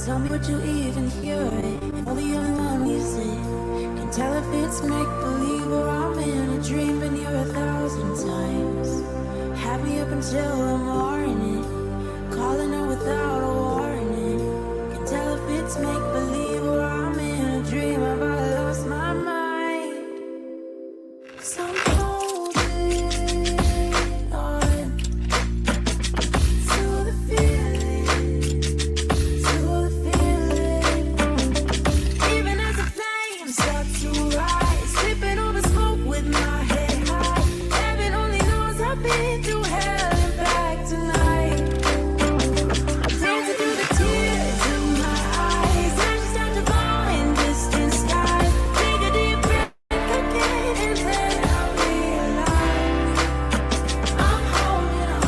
Tell me what you even hearing. If only you're the one we see. Can tell if it's make-believe or I'm in a dream. Been here 1,000 times. Had me up until the morning. Calling her without a warning. Can tell if it's make-believe or I'm in a dream. Have I lost my mind? So I'm holding on to the feeling, even as the flames start to rise, sipping on the smoke with my head high. Heaven only knows I've been through hell and back tonight. Dancing through the tears in my eyes, I just start to fall in distant skies. Take a deep breath again and then I realize I'm holding on.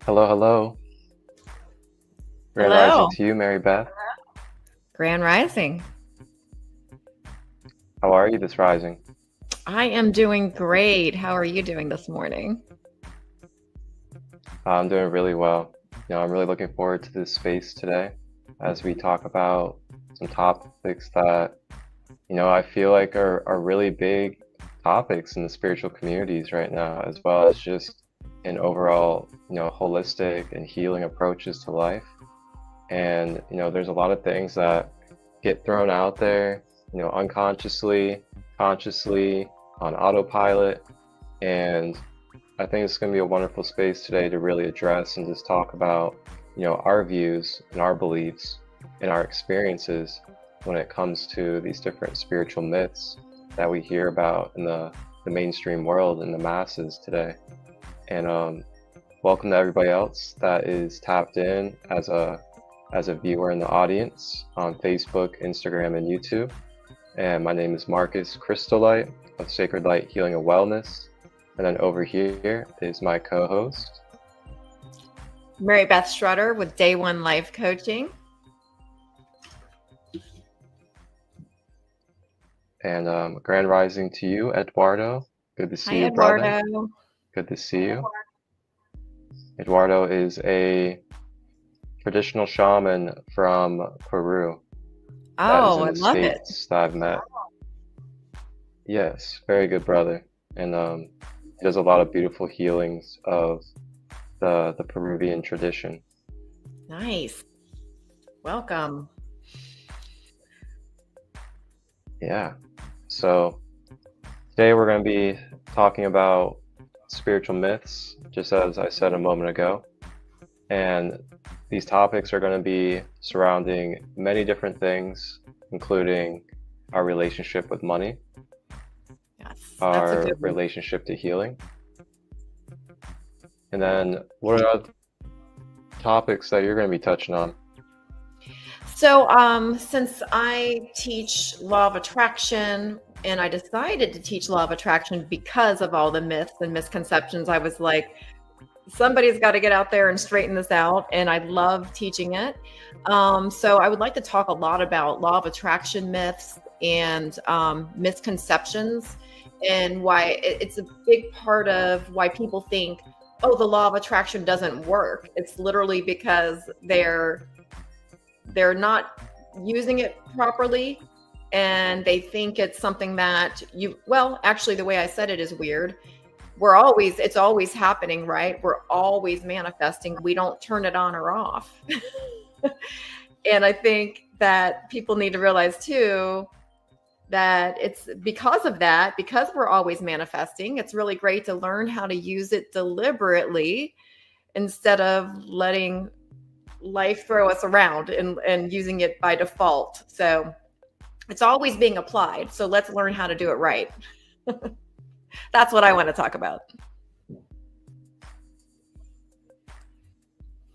Hello, hello. Grand Hello. rising to you, Mary Beth. Grand Rising. How are you this rising? I am doing great. How are you doing this morning? I'm doing really well. I'm really looking forward to this space today as we talk about some topics that, I feel like are really big topics in the spiritual communities right now, as well as just in overall, holistic and healing approaches to life. And, there's a lot of things that get thrown out there, unconsciously, consciously, on autopilot. And I think it's going to be a wonderful space today to really address and just talk about, our views and our beliefs and our experiences when it comes to these different spiritual myths that we hear about in the mainstream world and the masses today. And welcome to everybody else that is tapped in as a viewer in the audience on Facebook, Instagram, and YouTube. And my name is Marcus Christolight of Sacred Light Healing and Wellness. And then over here is my co-host, Mary Beth Strutter with Day One Life Coaching. and grand rising to you, Eduardo. Good to see Hi, you, Eduardo. brother. Good to see you. Eduardo is a traditional shaman from Peru. Oh, I that is in the love it. States that I've met. Yes, very good brother. And he does a lot of beautiful healings of the Peruvian tradition. Nice. Welcome. Yeah. So today we're going to be talking about spiritual myths, just as I said a moment ago. And these topics are going to be surrounding many different things, including our relationship with money, Yes, that's a our good one. relationship to healing. And then what are other topics that you're going to be touching on? So, since I teach law of attraction, and I decided to teach law of attraction because of all the myths and misconceptions, I was like, somebody's got to get out there and straighten this out. And I love teaching it. So I would like to talk a lot about law of attraction myths and misconceptions, and why it's a big part of why people think, oh, the law of attraction doesn't work. It's literally because they're not using it properly, and they think it's something that actually the way I said it is weird. it's always happening, right? We're always manifesting. We don't turn it on or off. And I think that people need to realize too, that it's because of that, because we're always manifesting, it's really great to learn how to use it deliberately instead of letting life throw us around and using it by default. So it's always being applied. So let's learn how to do it right. That's what I want to talk about.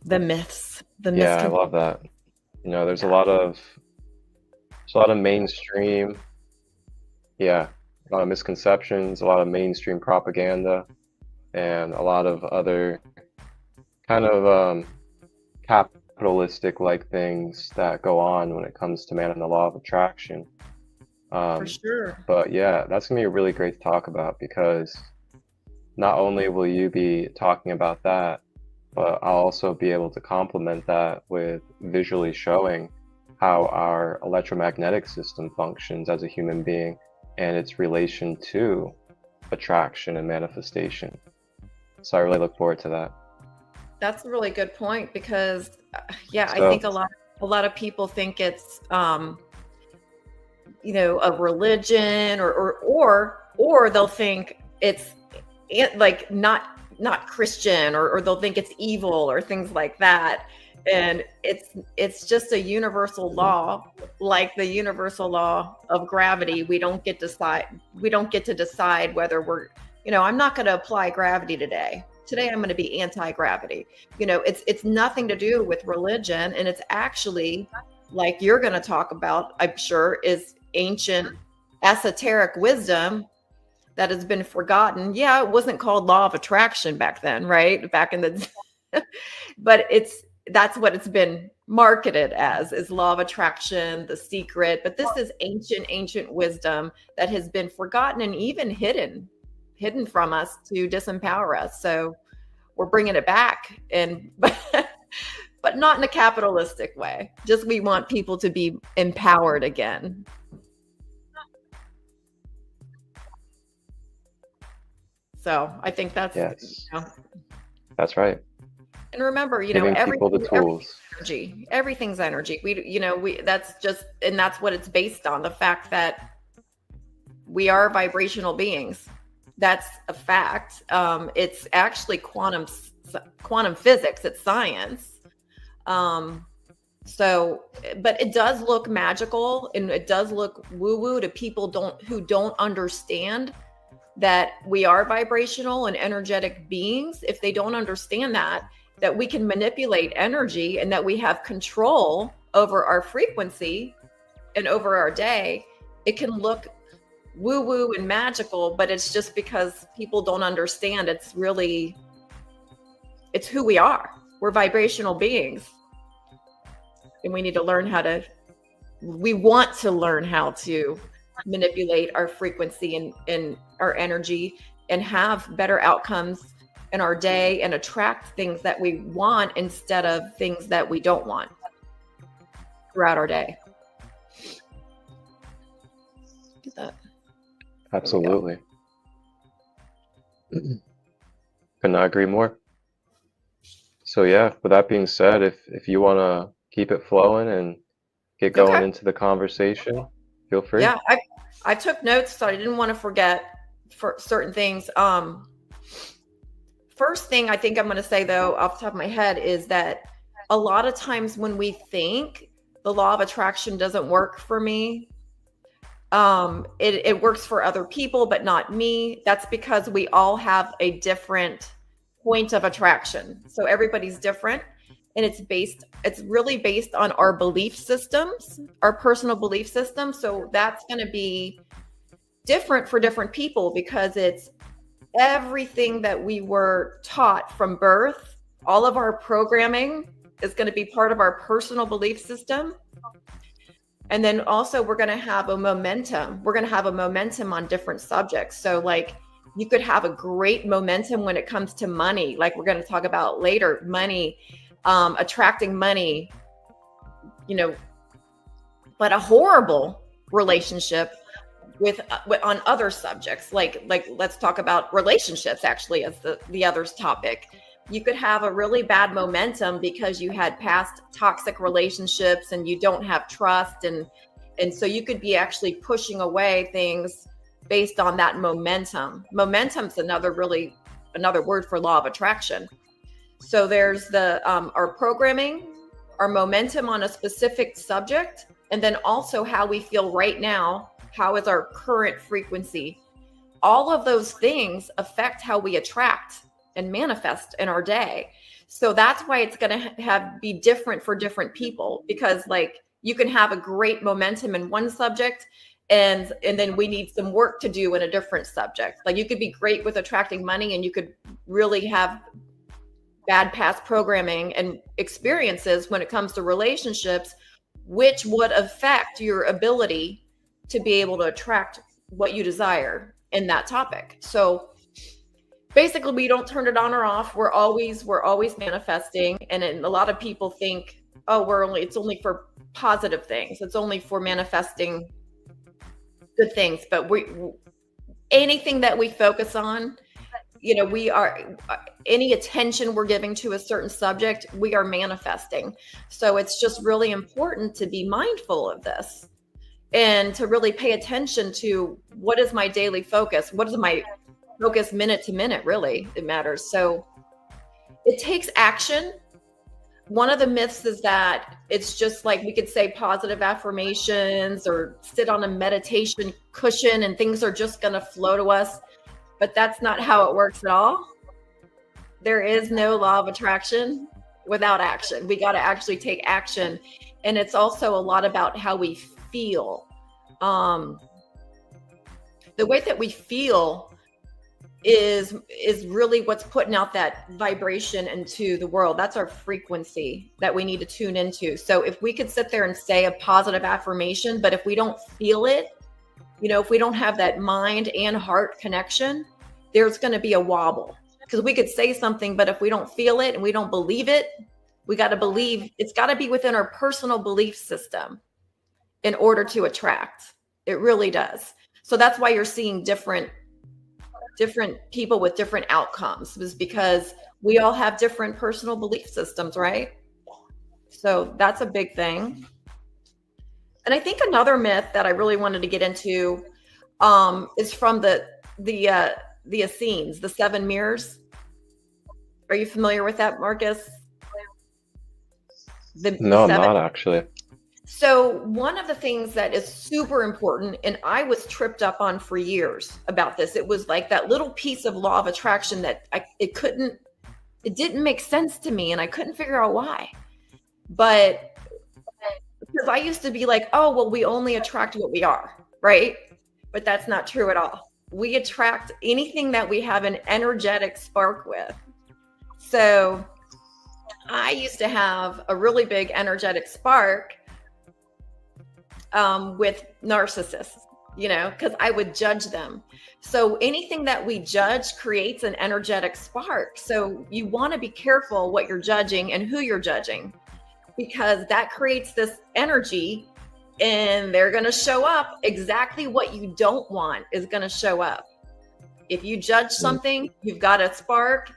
The myths. Yeah, I love that. You know, there's a lot of mainstream, a lot of misconceptions, a lot of mainstream propaganda, and a lot of other kind of capitalistic like things that go on when it comes to man and the law of attraction. For sure. But yeah, that's gonna be really great to talk about, because not only will you be talking about that, but I'll also be able to complement that with visually showing how our electromagnetic system functions as a human being and its relation to attraction and manifestation. So I really look forward to that. That's a really good point, because I think a lot of people think it's a religion or they'll think it's like not Christian, or they'll think it's evil or things like that. And it's just a universal law, like the universal law of gravity. We don't get to decide whether we're, I'm not going to apply gravity today. Today I'm going to be anti-gravity. It's nothing to do with religion, and it's actually, like you're going to talk about, I'm sure, is ancient esoteric wisdom that has been forgotten. Yeah, it wasn't called law of attraction back then, right? Back in the but that's what it's been marketed as, is law of attraction, the secret. But this is ancient wisdom that has been forgotten and even hidden from us to disempower us. So we're bringing it back, but not in a capitalistic way. Just, we want people to be empowered again. So I think that's, that's right. And remember, giving people the tools. Everything's energy. That's what it's based on. The fact that we are vibrational beings. That's a fact. It's actually quantum physics. It's science. But it does look magical, and it does look woo-woo to people who don't understand that we are vibrational and energetic beings. If they don't understand that we can manipulate energy and that we have control over our frequency and over our day, it can look woo-woo and magical, but it's just because people don't understand. It's who we are. We're vibrational beings. And we want to learn how to manipulate our frequency and our energy and have better outcomes in our day and attract things that we want instead of things that we don't want throughout our day. Look at that. Absolutely. Could not agree more. So yeah, with that being said, if you want to keep it flowing and get going into the conversation, feel free. Yeah, I took notes, so I didn't want to forget for certain things. First thing I think I'm going to say, though, off the top of my head, is that a lot of times when we think the law of attraction doesn't work for me, it works for other people, but not me. That's because we all have a different point of attraction. So everybody's different. And it's really based on our belief systems, our personal belief system. So that's going to be different for different people, because it's everything that we were taught from birth. All of our programming is going to be part of our personal belief system. And then also we're going to have a momentum. We're going to have a momentum on different subjects. So like, you could have a great momentum when it comes to money, like we're going to talk about later, money, attracting money, but a horrible relationship on other subjects, like let's talk about relationships actually as the other topic. You could have a really bad momentum because you had past toxic relationships and you don't have trust, and so you could be actually pushing away things based on that momentum. Momentum's another word for law of attraction. So there's our programming, our momentum on a specific subject, and then also how we feel right now. How is our current frequency? All of those things affect how we attract and manifest in our day. So that's why it's going to be different for different people, because like you can have a great momentum in one subject and then we need some work to do in a different subject. Like you could be great with attracting money and you could really have bad past programming and experiences when it comes to relationships, which would affect your ability to be able to attract what you desire in that topic. So basically we don't turn it on or off. We're always manifesting. And then a lot of people think, oh, it's only for positive things. It's only for manifesting good things. But anything that we focus on, any attention we're giving to a certain subject, we are manifesting. So it's just really important to be mindful of this and to really pay attention to what is my daily focus? What is my focus minute to minute? Really, it matters. So it takes action. One of the myths is that it's just like we could say positive affirmations or sit on a meditation cushion and things are just going to flow to us. But that's not how it works at all. There is no law of attraction without action. We got to actually take action. And it's also a lot about how we feel. The way that we feel is really what's putting out that vibration into the world. That's our frequency that we need to tune into. So if we could sit there and say a positive affirmation, but if we don't feel it, if we don't have that mind and heart connection, there's going to be a wobble, because we could say something, but if we don't feel it and we don't believe it, we got to believe it's got to be within our personal belief system in order to attract. It really does. So that's why you're seeing different people with different outcomes, is because we all have different personal belief systems, right? So that's a big thing. And I think another myth that I really wanted to get into is from the Essenes, the 7 mirrors. Are you familiar with that, Marcus? No, I'm not actually. So one of the things that is super important, and I was tripped up on for years about this, it was like that little piece of law of attraction that it didn't make sense to me, and I couldn't figure out why. But because I used to be like, oh, well, we only attract what we are, right? But that's not true at all. We attract anything that we have an energetic spark with. So I used to have a really big energetic spark with narcissists, because I would judge them. So anything that we judge creates an energetic spark. So you want to be careful what you're judging and who you're judging, because that creates this energy, and they're going to show up. Exactly what you don't want is going to show up. If you judge something, you've got a spark,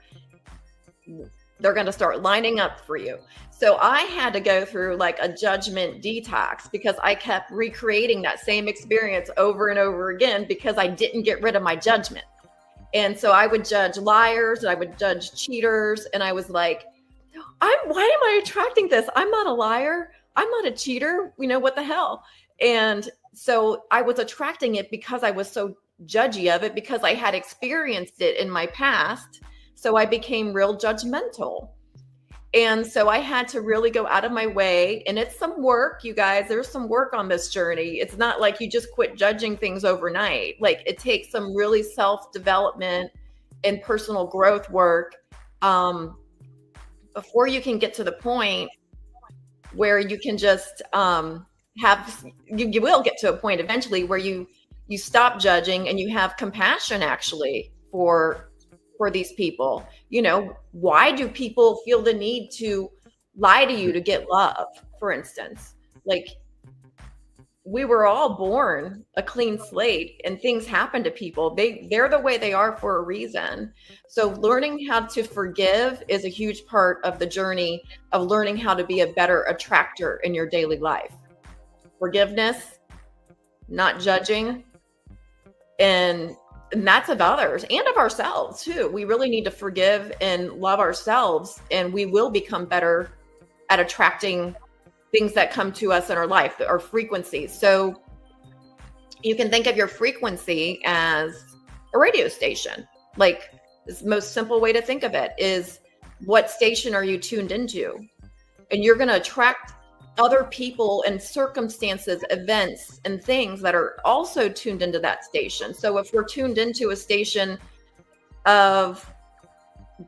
they're going to start lining up for you. So I had to go through like a judgment detox, because I kept recreating that same experience over and over again because I didn't get rid of my judgment. And so I would judge liars and I would judge cheaters. And I was like, why am I attracting this? I'm not a liar. I'm not a cheater. What the hell? And so I was attracting it because I was so judgy of it, because I had experienced it in my past. So I became real judgmental. And so I had to really go out of my way. And it's some work, you guys. There's some work on this journey. It's not like you just quit judging things overnight. Like it takes some really self-development and personal growth work before you can get to the point where you can just you will get to a point eventually where you stop judging and you have compassion actually for these people. Why do people feel the need to lie to you to get love, for instance? Like we were all born a clean slate, and things happen to people. They're the way they are for a reason. So learning how to forgive is a huge part of the journey of learning how to be a better attractor in your daily life. Forgiveness, not judging, and that's of others and of ourselves too. We really need to forgive and love ourselves, and we will become better at attracting things that come to us in our life, our frequencies. So you can think of your frequency as a radio station. Like, the most simple way to think of it is, what station are you tuned into? And you're going to attract other people and circumstances, events, and things that are also tuned into that station. So if we're tuned into a station of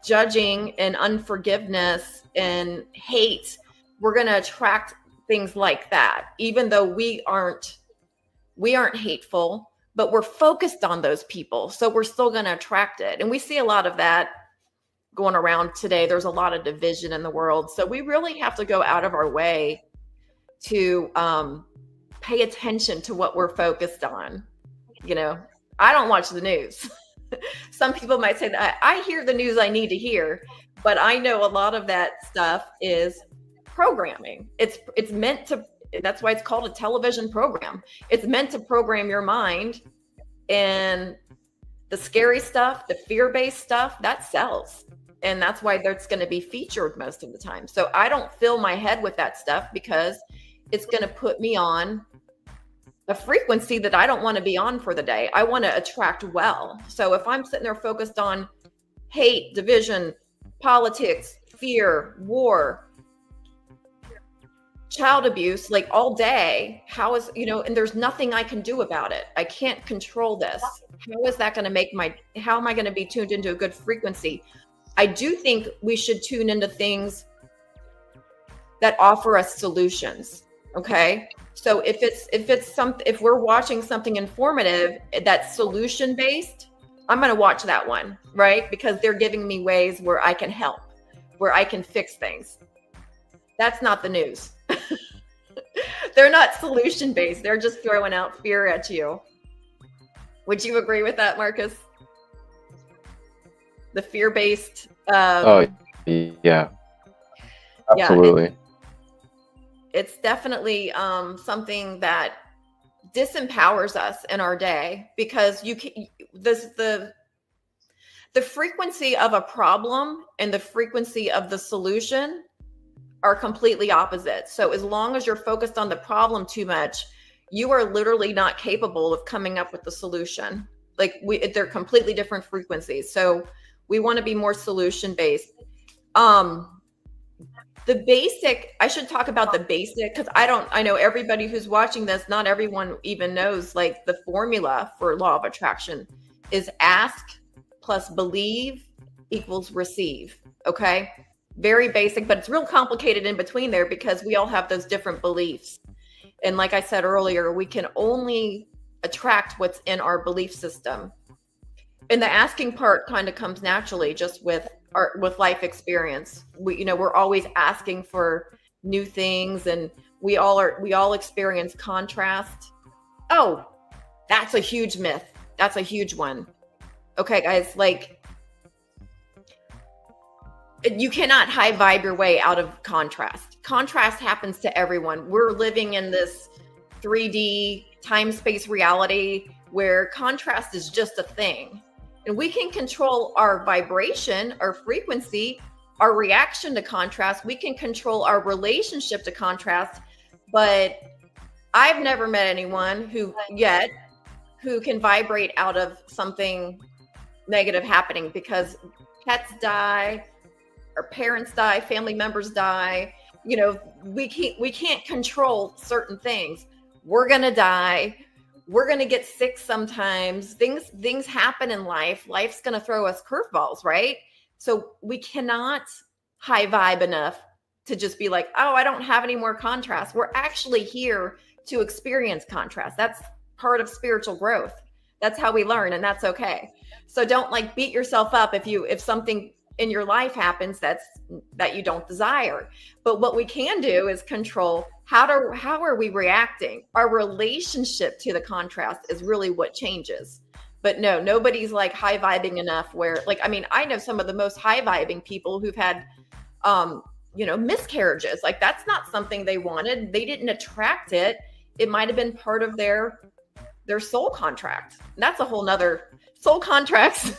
judging and unforgiveness and hate, we're going to attract things like that, even though we aren't hateful, but we're focused on those people. So we're still going to attract it. And we see a lot of that going around today. There's a lot of division in the world. So we really have to go out of our way to pay attention to what we're focused on. You know, I don't watch the news. Some people might say that I hear the news I need to hear, but I know a lot of that stuff is programming. It's meant to, that's why it's called a television program. It's meant to program your mind, and the scary stuff, the fear-based stuff, that sells. And that's why that's going to be featured most of the time. So I don't fill my head with that stuff, because it's going to put me on a frequency that I don't want to be on for the day. I want to attract well. So if I'm sitting there focused on hate, division, politics, fear, war, child abuse, like all day, how is, and there's nothing I can do about it. I can't control this. How is that going to how am I going to be tuned into a good frequency? I do think we should tune into things that offer us solutions. Okay. So if we're watching something informative that's solution based, I'm going to watch that one, right? Because they're giving me ways where I can help, where I can fix things. That's not the news. They're not solution based. They're just throwing out fear at you. Would you agree with that, Marcus? The fear based. Oh, yeah. Absolutely. Yeah, it's definitely something that disempowers us in our day, because the frequency of a problem and the frequency of the solution are completely opposite. So as long as you're focused on the problem too much, you are literally not capable of coming up with the solution. Like, they're completely different frequencies. So we want to be more solution based. The basic, I should talk about the basic, because I know everybody who's watching this, not everyone even knows, like, the formula for law of attraction is ask plus believe equals receive. Okay. Very basic, but it's real complicated in between there, because we all have those different beliefs. And like I said earlier, we can only attract what's in our belief system. And the asking part kind of comes naturally just with life experience. We're always asking for new things, and we all experience contrast. Oh, that's a huge myth. That's a huge one. Okay, guys, like, you cannot high vibe your way out of contrast. Contrast happens to everyone. We're living in this 3D time-space reality where contrast is just a thing. And we can control our vibration, our frequency, our reaction to contrast. We can control our relationship to contrast. But I've never met anyone who can vibrate out of something negative happening, because pets die, our parents die, family members die. We can't control certain things. We're going to die. We're going to get sick sometimes. Things happen in life. Life's going to throw us curveballs, right? So we cannot high vibe enough to just be like, oh, I don't have any more contrast. We're actually here to experience contrast. That's part of spiritual growth. That's how we learn, and that's okay. So don't beat yourself up if something in your life happens that you don't desire. But what we can do is control how are we reacting. Our relationship to the contrast is really what changes. But no, nobody's like high vibing enough where, like, I mean, I know some of the most high vibing people who've had miscarriages. Like, that's not something they wanted. They didn't attract it. It might have been part of their soul contract. That's a whole nother soul contracts.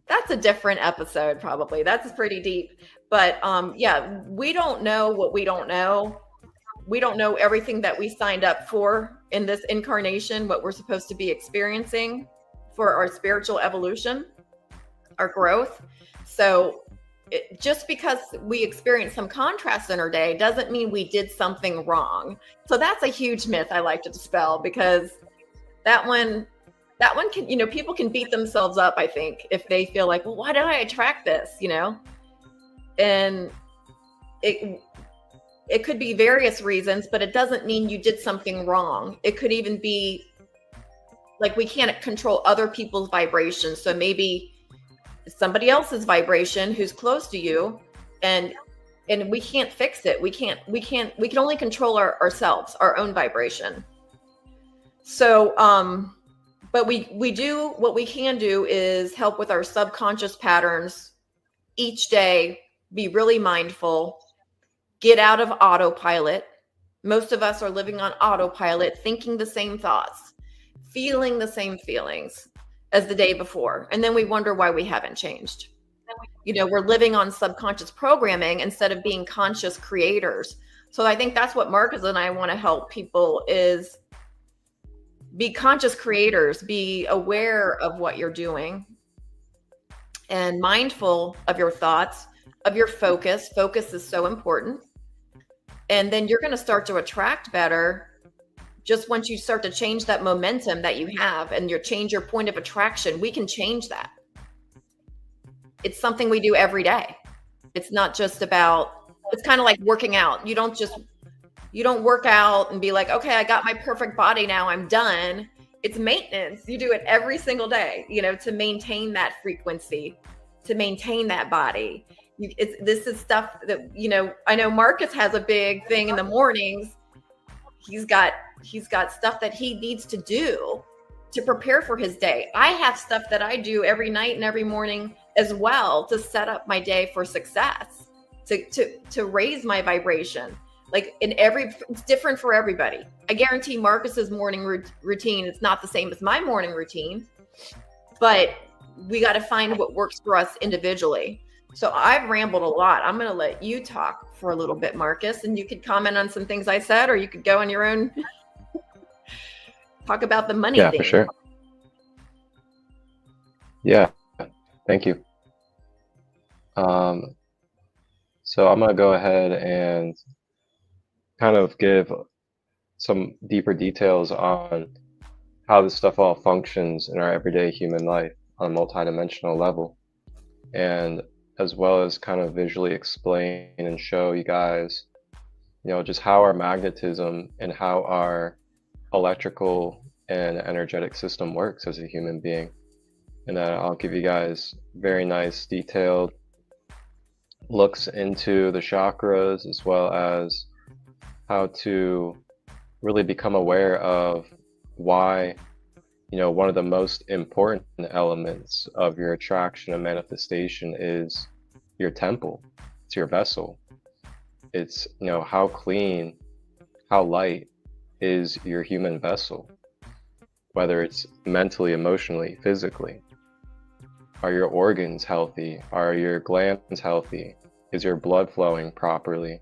That's a different episode, probably. That's pretty deep. But yeah, we don't know what we don't know. We don't know everything that we signed up for in this incarnation, what we're supposed to be experiencing for our spiritual evolution, our growth. So just because we experience some contrast in our day doesn't mean we did something wrong. So that's a huge myth I like to dispel, because that one can, people can beat themselves up, I think, if they feel like, well, why did I attract this, and it could be various reasons, but it doesn't mean you did something wrong. It could even be like, we can't control other people's vibrations. So maybe somebody else's vibration who's close to you, and we can't fix it. We can only control ourselves, our own vibration. So, but what we can do is help with our subconscious patterns each day, be really mindful, get out of autopilot. Most of us are living on autopilot, thinking the same thoughts, feeling the same feelings as the day before. And then we wonder why we haven't changed. We're living on subconscious programming instead of being conscious creators. So I think that's what Marcus and I want to help people is be conscious creators, be aware of what you're doing and mindful of your thoughts, of your focus. Focus is so important. And then you're going to start to attract better just once you start to change that momentum that you have and you change your point of attraction. We can change that. It's something we do every day. It's not just about, it's kind of like working out. You don't work out and be like, okay, I got my perfect body now, I'm done. It's maintenance. You do it every single day, to maintain that frequency, to maintain that body. This is stuff that, I know Marcus has a big thing in the mornings. He's got stuff that he needs to do to prepare for his day. I have stuff that I do every night and every morning as well to set up my day for success, to raise my vibration. Like it's different for everybody. I guarantee Marcus's morning routine is not the same as my morning routine, but we got to find what works for us individually. So I've rambled a lot. I'm going to let you talk for a little bit, Marcus, and you could comment on some things I said, or you could go on your own, talk about the money thing. Yeah, for sure. Yeah, thank you. So I'm going to go ahead and kind of give some deeper details on how this stuff all functions in our everyday human life on a multidimensional level, and as well as kind of visually explain and show you guys, just how our magnetism and how our electrical and energetic system works as a human being. And then I'll give you guys very nice detailed looks into the chakras, as well as how to really become aware of why, one of the most important elements of your attraction and manifestation is your temple. It's your vessel. It's, how clean, how light is your human vessel, whether it's mentally, emotionally, physically. Are your organs healthy? Are your glands healthy? Is your blood flowing properly?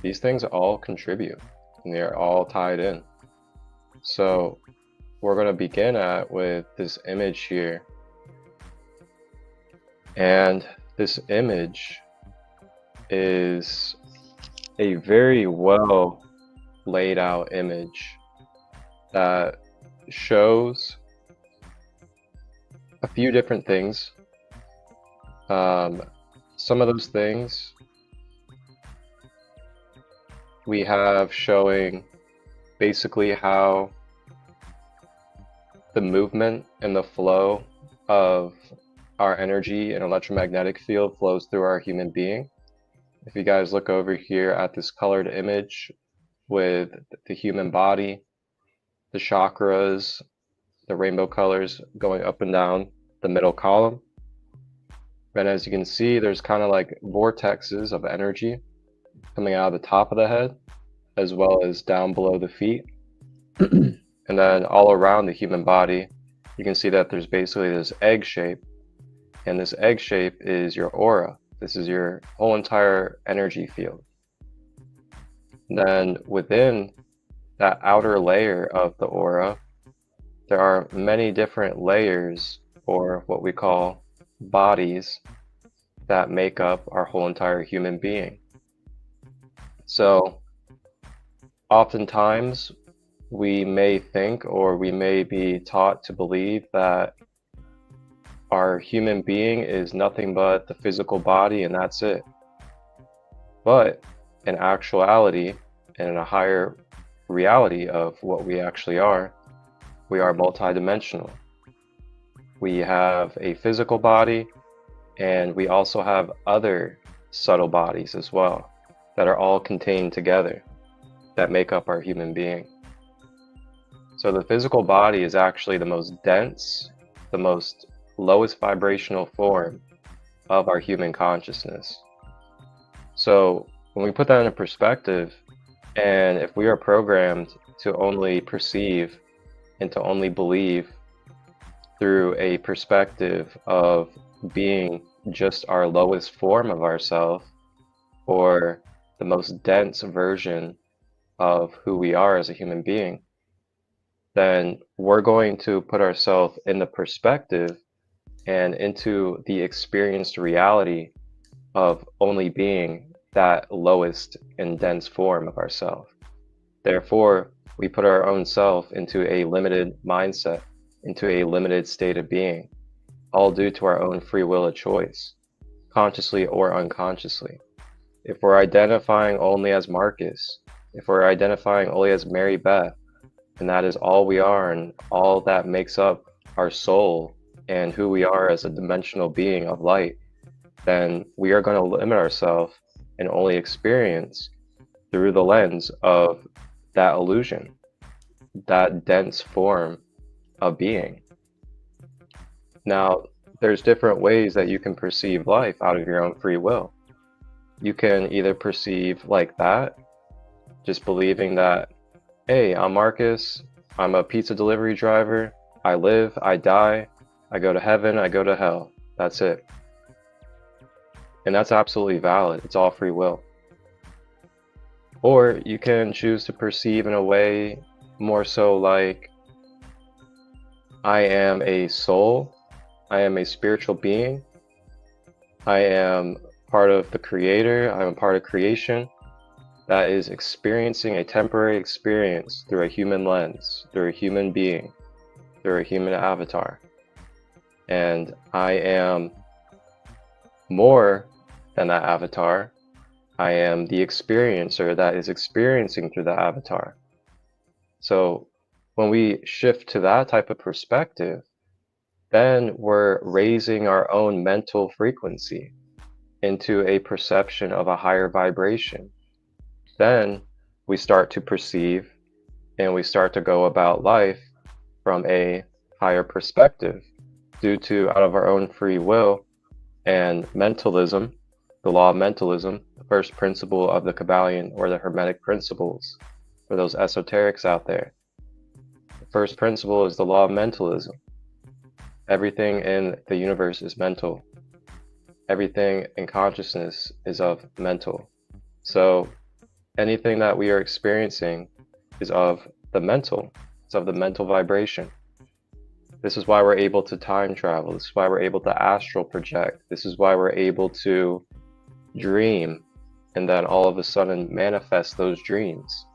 These things all contribute, and they're all tied in. So we're going to begin with this image here. And this image is a very well laid out image that shows a few different things. Some of those things we have showing basically how the movement and the flow of our energy and electromagnetic field flows through our human being. If you guys look over here at this colored image with the human body, the chakras, the rainbow colors going up and down the middle column. And as you can see, there's kind of like vortexes of energy coming out of the top of the head, as well as down below the feet. And then all around the human body, you can see that there's basically this egg shape. And this egg shape is your aura. This is your whole entire energy field. And then within that outer layer of the aura, there are many different layers, or what we call bodies, that make up our whole entire human being. So oftentimes we may think, or we may be taught to believe, that our human being is nothing but the physical body and that's it. But in actuality, and in a higher reality of what we actually are, we are multidimensional. We have a physical body, and we also have other subtle bodies as well that are all contained together that make up our human being. So the physical body is actually the most dense, the most lowest vibrational form of our human consciousness. So when we put that into perspective, and if we are programmed to only perceive and to only believe through a perspective of being just our lowest form of ourselves, or the most dense version of who we are as a human being, then we're going to put ourselves in the perspective and into the experienced reality of only being that lowest and dense form of ourselves. Therefore, we put our own self into a limited mindset, into a limited state of being, all due to our own free will of choice, consciously or unconsciously. If we're identifying only as Marcus, if we're identifying only as Mary Beth, and that is all we are and all that makes up our soul and who we are as a dimensional being of light, then we are going to limit ourselves and only experience through the lens of that illusion, that dense form of being. Now, there's different ways that you can perceive life out of your own free will. You can either perceive like that, just believing that, hey, I'm Marcus, I'm a pizza delivery driver, I live, I die, I go to heaven, I go to hell, that's it. And that's absolutely valid, it's all free will. Or you can choose to perceive in a way more so like, I am a soul, I am a spiritual being, I am part of the Creator, I am a part of creation that is experiencing a temporary experience through a human lens, through a human being, through a human avatar. And I am more than that avatar. I am the experiencer that is experiencing through the avatar. So when we shift to that type of perspective, then we're raising our own mental frequency into a perception of a higher vibration. Then we start to perceive and we start to go about life from a higher perspective due to, out of our own free will and mentalism, the law of mentalism, the first principle of the Kabbalion or the Hermetic principles for those esoterics out there. The first principle is the law of mentalism. Everything in the universe is mental. Everything in consciousness is of mental. So anything that we are experiencing is of the mental. It's of the mental vibration. This is why we're able to time travel. This is why we're able to astral project. This is why we're able to dream and then all of a sudden manifest those dreams,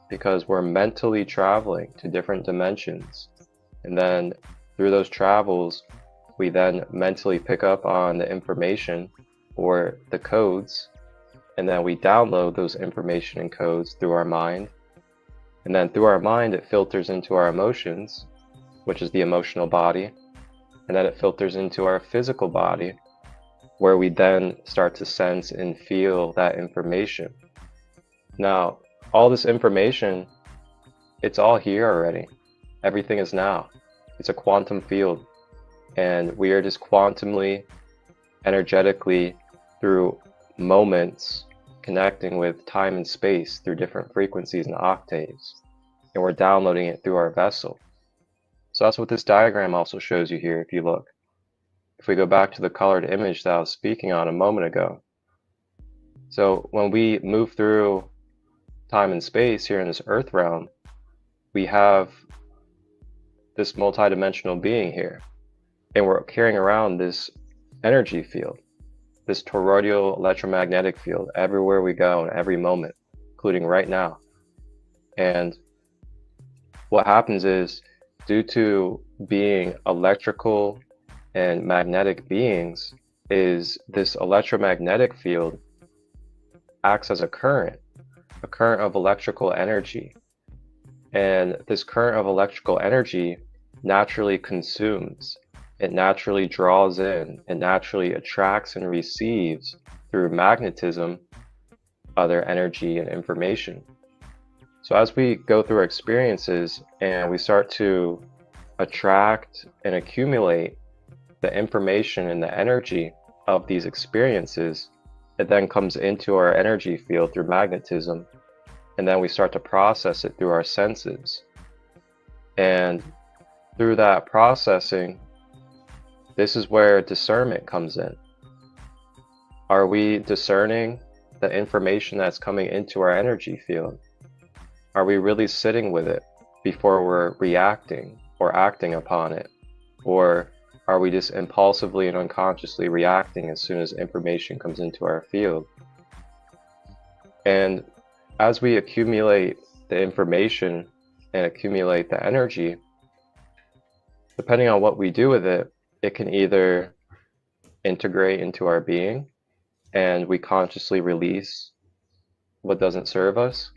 because we're mentally traveling to different dimensions. And then through those travels, we then mentally pick up on the information or the codes, and then we download those information and codes through our mind. And then through our mind, it filters into our emotions, which is the emotional body. and then it filters into our physical body, where we then start to sense and feel that information. Now, all this information, it's all here already. Everything is now. It's a quantum field, and we are just quantumly, energetically, through moments, connecting with time and space through different frequencies and octaves, and we're downloading it through our vessel. So that's what this diagram also shows you here, if you look. If we go back to the colored image that I was speaking on a moment ago. So when we move through time and space here in this earth realm, we have this multidimensional being here, and we're carrying around this energy field, this toroidal electromagnetic field everywhere we go in every moment, including right now. And what happens is, due to being electrical and magnetic beings, is this electromagnetic field acts as a current of electrical energy. And this current of electrical energy naturally consumes, it naturally draws in, it naturally attracts and receives through magnetism other energy and information. So as we go through our experiences and we start to attract and accumulate the information and the energy of these experiences, it then comes into our energy field through magnetism, and then we start to process it through our senses. And through that processing, this is where discernment comes in. Are we discerning the information that's coming into our energy field? Are we really sitting with it before we're reacting or acting upon it? Or are we just impulsively and unconsciously reacting as soon as information comes into our field? And as we accumulate the information and accumulate the energy, depending on what we do with it, it can either integrate into our being and we consciously release what doesn't serve us,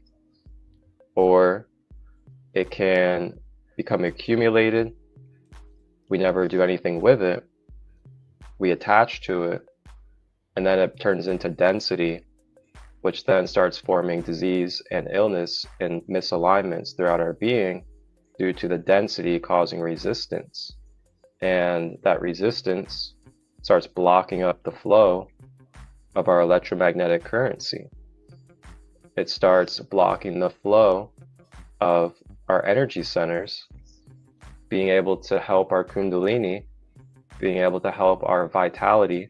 or it can become accumulated. We never do anything with it. We attach to it, and then it turns into density, which then starts forming disease and illness and misalignments throughout our being due to the density causing resistance. And that resistance starts blocking up the flow of our electromagnetic currency. It starts blocking the flow of our energy centers, being able to help our kundalini, being able to help our vitality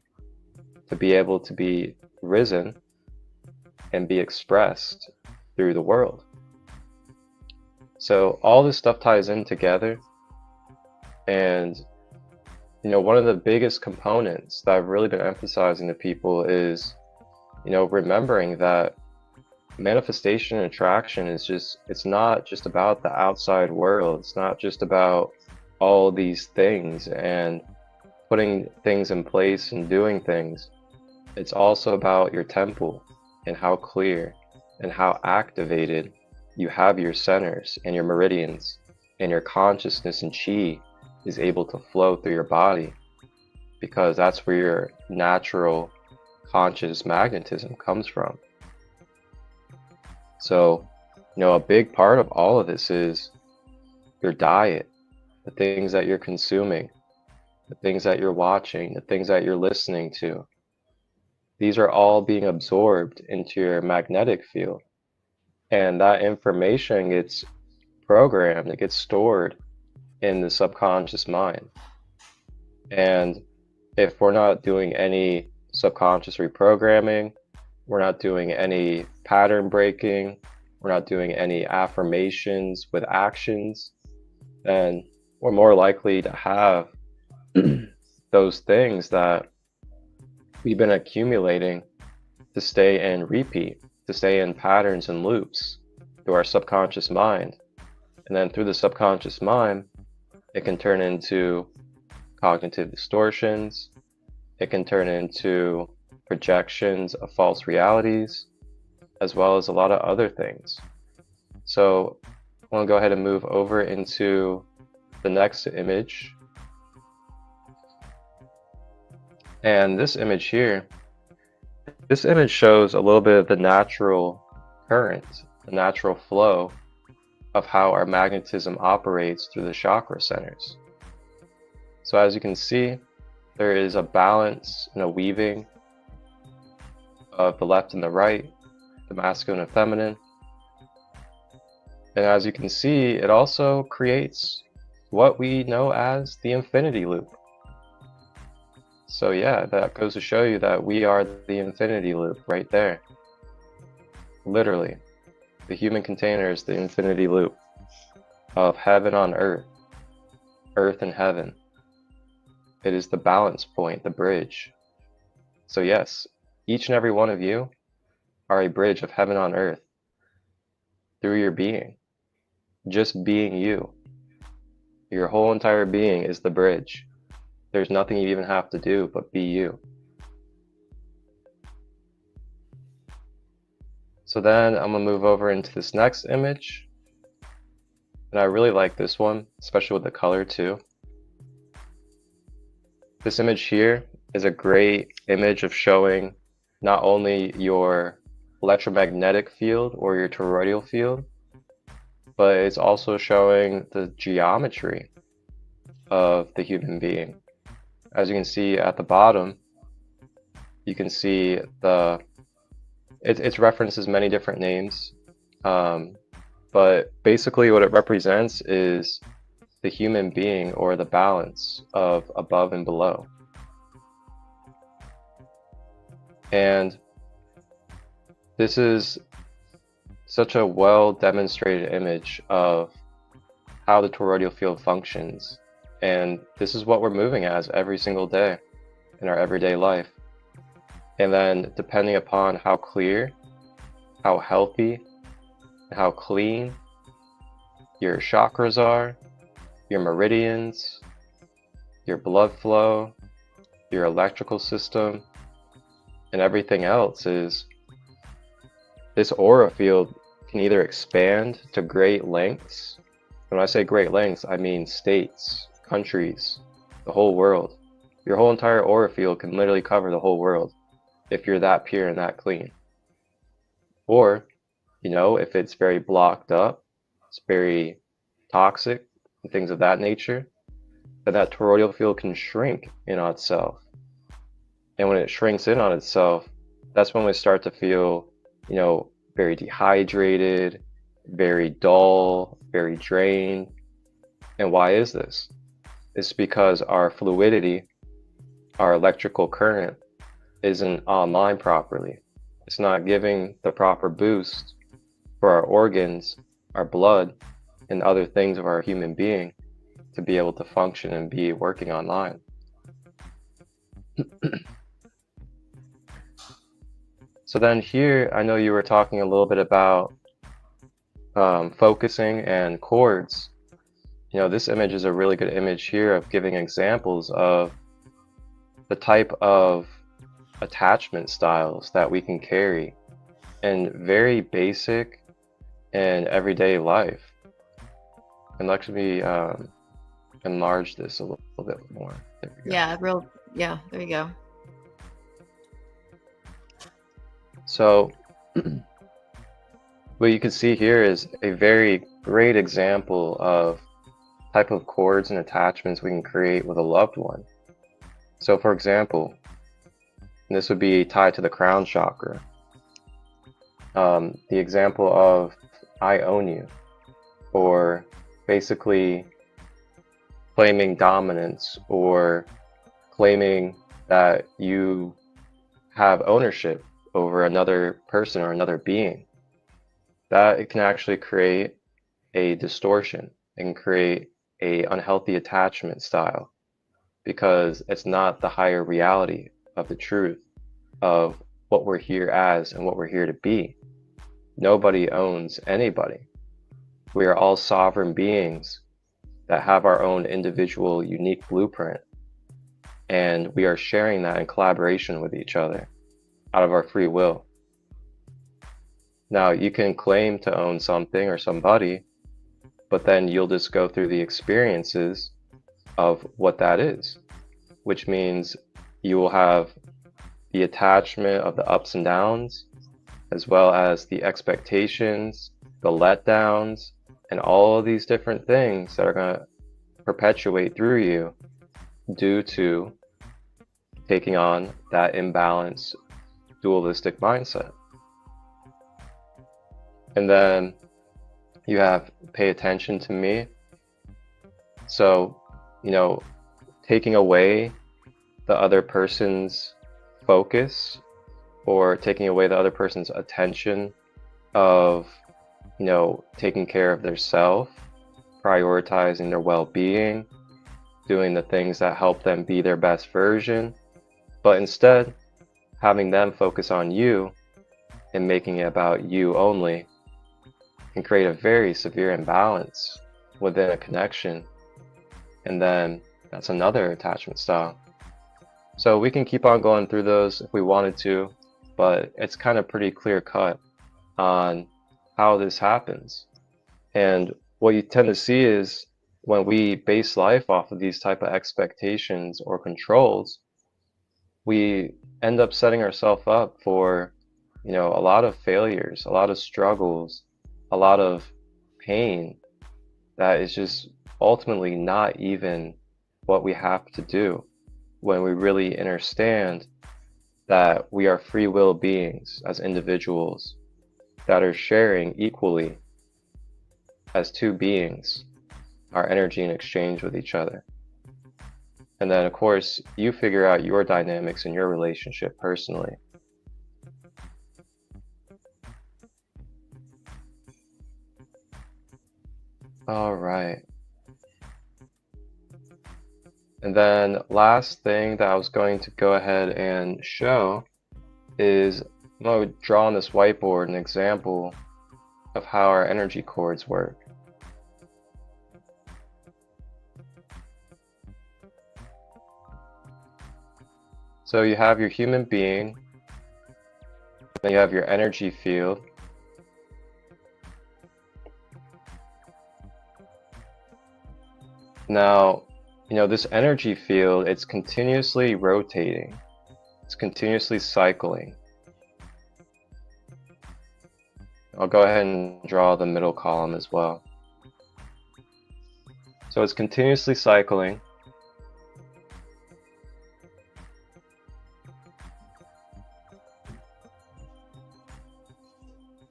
to be able to be risen and be expressed through the world. So all this stuff ties in together. And one of the biggest components that I've really been emphasizing to people is, remembering that manifestation and attraction is it's not just about the outside world. It's not just about all these things and putting things in place and doing things. It's also about your temple and how clear and how activated you have your centers and your meridians, and your consciousness and chi is able to flow through your body, because that's where your natural conscious magnetism comes from. So, a big part of all of this is your diet, the things that you're consuming, the things that you're watching, the things that you're listening to. These are all being absorbed into your magnetic field. And that information gets programmed, it gets stored in the subconscious mind. And if we're not doing any subconscious reprogramming, we're not doing any pattern breaking, we're not doing any affirmations with actions, then we're more likely to have those things that we've been accumulating to stay in repeat, to stay in patterns and loops through our subconscious mind. And then through the subconscious mind, it can turn into cognitive distortions. It can turn into projections of false realities, as well as a lot of other things. So I want to go ahead and move over into the next image. And this image here, this image shows a little bit of the natural current, the natural flow of how our magnetism operates through the chakra centers. So as you can see, there is a balance and a weaving of the left and the right, the masculine and feminine. And as you can see, it also creates what we know as the infinity loop. So yeah, that goes to show you that we are the infinity loop right there. Literally, the human container is the infinity loop of heaven on earth, earth and heaven. It is the balance point, the bridge. So yes, each and every one of you are a bridge of heaven on earth through your being. Just being you. Your whole entire being is the bridge. There's nothing you even have to do but be you. So then I'm gonna move over into this next image. And I really like this one, especially with the color too. This image here is a great image of showing not only your electromagnetic field or your toroidal field, but it's also showing the geometry of the human being. As you can see at the bottom, you can see it references many different names, but basically what it represents is the human being, or the balance of above and below. And this is such a well demonstrated image of how the toroidal field functions. And this is what we're moving as every single day in our everyday life. And then depending upon how clear, how healthy, and how clean your chakras are, your meridians, your blood flow, your electrical system, and everything else is, this aura field can either expand to great lengths. When I say great lengths, I mean states, countries, the whole world. Your whole entire aura field can literally cover the whole world if you're that pure and that clean. Or, you know, if it's very blocked up, it's very toxic, and things of that nature, then that toroidal field can shrink in on itself. And when it shrinks in on itself, that's when we start to feel, you know, very dehydrated, very dull, very drained. And why is this? It's because our fluidity, our electrical current, isn't online properly. It's not giving the proper boost for our organs, our blood, and other things of our human being to be able to function and be working online. So then here, I know you were talking a little bit about focusing and chords. You know, this image is a really good image here of giving examples of the type of attachment styles that we can carry in very basic and everyday life. And let me enlarge this a little bit more. There we go. Yeah, there you go. So what you can see here is a very great example of type of chords and attachments we can create with a loved one. So for example, this would be tied to the crown chakra. The example of I own you, or basically claiming dominance or claiming that you have ownership over another person or another being. That it can actually create a distortion. It can create a unhealthy attachment style because it's not the higher reality of the truth of what we're here as and what we're here to be. Nobody owns anybody. We are all sovereign beings that have our own individual unique blueprint, and we are sharing that in collaboration with each other out of our free will. Now, you can claim to own something or somebody, but then you'll just go through the experiences of what that is, which means you will have the attachment of the ups and downs, as well as the expectations, the letdowns, and all of these different things that are going to perpetuate through you due to taking on that imbalanced dualistic mindset. And then you have pay attention to me. So, taking away the other person's focus or taking away the other person's attention of, taking care of their self, prioritizing their well-being, doing the things that help them be their best version, but instead having them focus on you and making it about you only can create a very severe imbalance within a connection. And then that's another attachment style. So we can keep on going through those if we wanted to, but it's kind of pretty clear cut on how this happens. And what you tend to see is when we base life off of these type of expectations or controls, we end up setting ourselves up for, a lot of failures, a lot of struggles, a lot of pain that is just ultimately not even what we have to do when we really understand that we are free will beings as individuals that are sharing equally as two beings our energy in exchange with each other. And then of course you figure out your dynamics in your relationship personally. All right. And then last thing that I was going to go ahead and show is I'm going to draw on this whiteboard an example of how our energy cords work. So you have your human being, then you have your energy field, now this energy field, it's continuously rotating, it's continuously cycling. I'll go ahead and draw the middle column as well. So it's continuously cycling.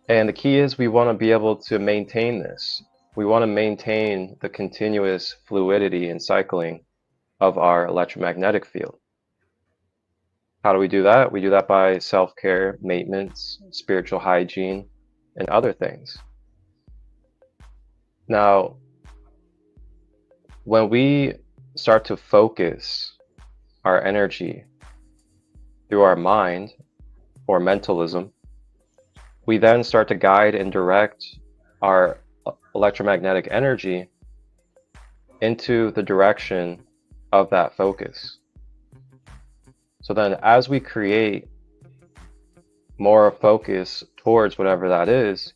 And the key is we want to be able to maintain this. We want to maintain the continuous fluidity and cycling of our electromagnetic field. How do we do that? We do that by self-care, maintenance, spiritual hygiene, and other things. Now, when we start to focus our energy through our mind or mentalism, we then start to guide and direct our electromagnetic energy into the direction of that focus. So then as we create more focus towards whatever that is,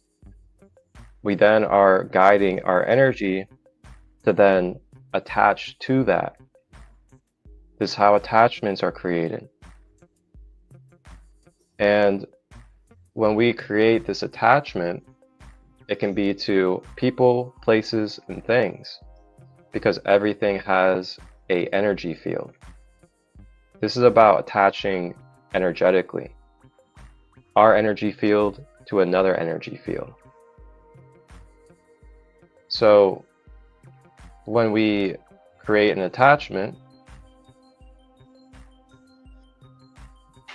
we then are guiding our energy to then attach to that. This is how attachments are created. And when we create this attachment, it can be to people, places, and things, because everything has an energy field. This is about attaching energetically our energy field to another energy field. So when we create an attachment,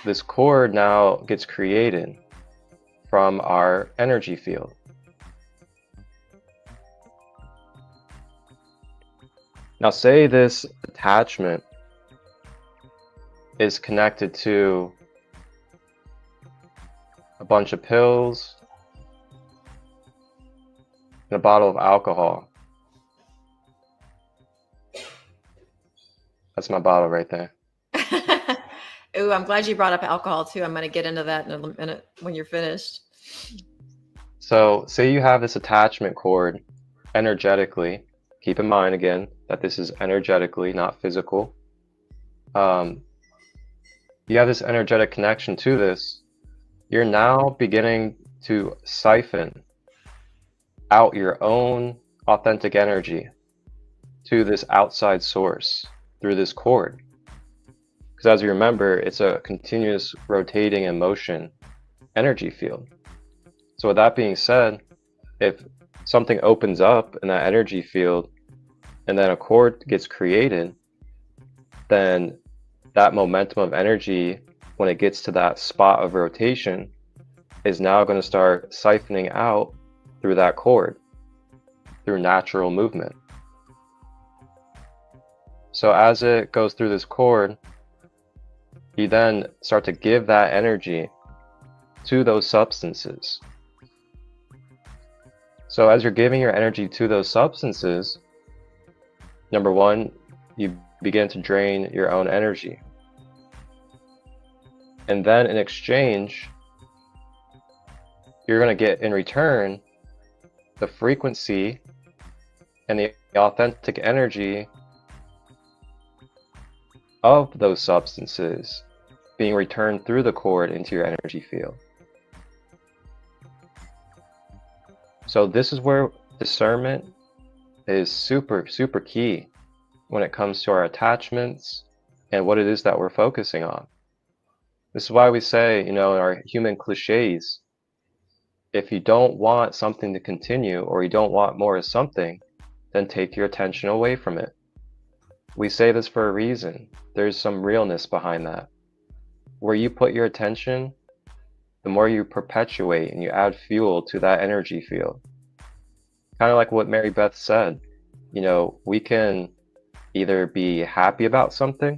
this cord now gets created from our energy field. Now say this attachment is connected to a bunch of pills and a bottle of alcohol. That's my bottle right there. Ooh, I'm glad you brought up alcohol too. I'm going to get into that in a minute when you're finished. So say you have this attachment cord energetically. Keep in mind again that this is energetically, not physical. you have this energetic connection to this, you're now beginning to siphon out your own authentic energy to this outside source through this cord. Because as you remember, it's a continuous rotating in motion energy field. So with that being said, if something opens up in that energy field and then a cord gets created, then that momentum of energy, when it gets to that spot of rotation, is now going to start siphoning out through that cord, through natural movement. So as it goes through this cord, you then start to give that energy to those substances. So as you're giving your energy to those substances, number one, you begin to drain your own energy. And then in exchange, you're going to get in return the frequency and the authentic energy of those substances being returned through the cord into your energy field. So this is where discernment is super, super key when it comes to our attachments and what it is that we're focusing on. This is why we say, in our human clichés, if you don't want something to continue or you don't want more of something, then take your attention away from it. We say this for a reason. There's some realness behind that. Where you put your attention, the more you perpetuate and you add fuel to that energy field. Kind of like what Mary Beth said, we can either be happy about something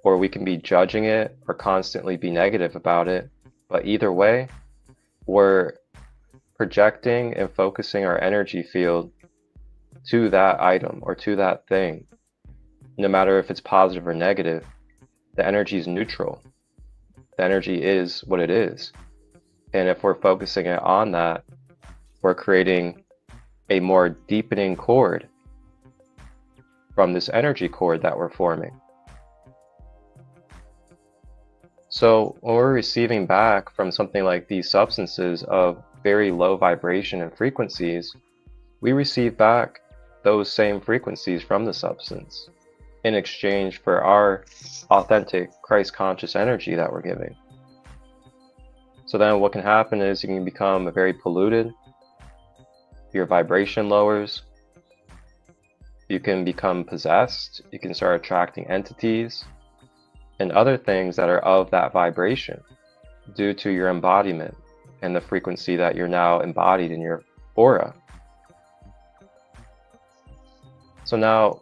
or we can be judging it or constantly be negative about it. But either way, we're projecting and focusing our energy field to that item or to that thing. No matter if it's positive or negative, the energy is neutral. The energy is what it is. And if we're focusing it on that, we're creating a more deepening cord from this energy cord that we're forming. So when we're receiving back from something like these substances of very low vibration and frequencies, we receive back those same frequencies from the substance in exchange for our authentic Christ conscious energy that we're giving. So then what can happen is you can become very polluted, your vibration lowers, you can become possessed, you can start attracting entities and other things that are of that vibration due to your embodiment and the frequency that you're now embodied in your aura. So now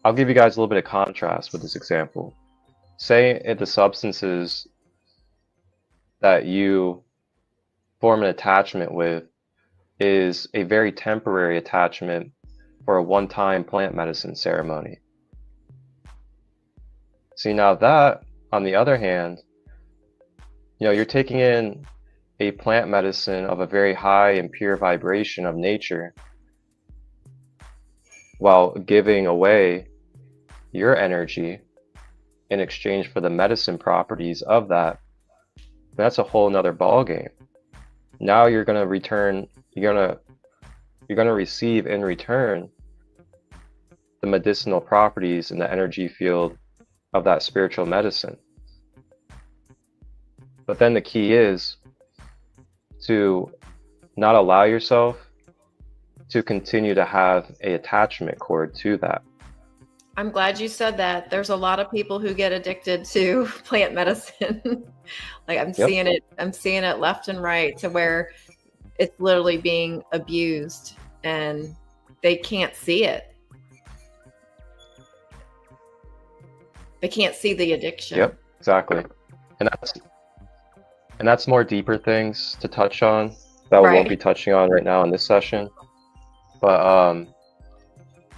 I'll give you guys a little bit of contrast with this example. Say if the substances that you form an attachment with is a very temporary attachment for a one-time plant medicine ceremony. See, now that, on the other hand, you're taking in a plant medicine of a very high and pure vibration of nature while giving away your energy in exchange for the medicine properties of that. That's a whole nother ball game. Now you're going to receive in return the medicinal properties in the energy field of that spiritual medicine. But then the key is to not allow yourself to continue to have an attachment cord to that. I'm glad you said that. There's a lot of people who get addicted to plant medicine. Like I'm seeing it left and right to where it's literally being abused and they can't see it. They can't see the addiction. Yep, exactly. And that's more deeper things to touch on that we won't be touching on right now in this session. But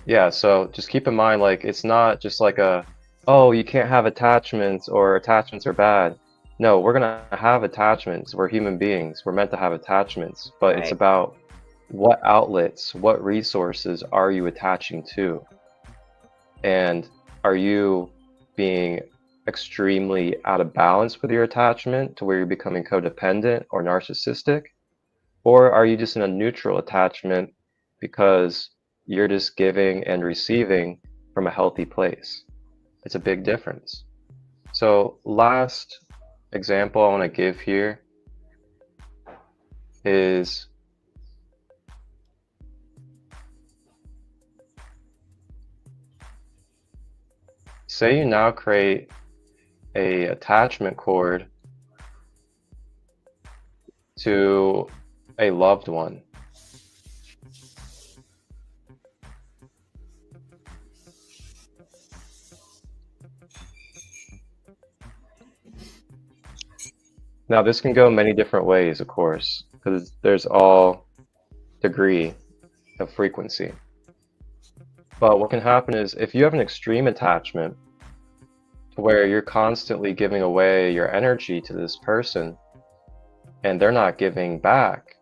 yeah, so just keep in mind, like, it's not just like you can't have attachments or attachments are bad. No, we're going to have attachments. We're human beings. We're meant to have attachments, but it's about what outlets, what resources are you attaching to? And are you being extremely out of balance with your attachment to where you're becoming codependent or narcissistic? Or are you just in a neutral attachment because you're just giving and receiving from a healthy place? It's a big difference. So last example I want to give here is say you now create a attachment cord to a loved one. Now this can go many different ways, of course, because there's all degree of frequency. But what can happen is if you have an extreme attachment to where you're constantly giving away your energy to this person and they're not giving back,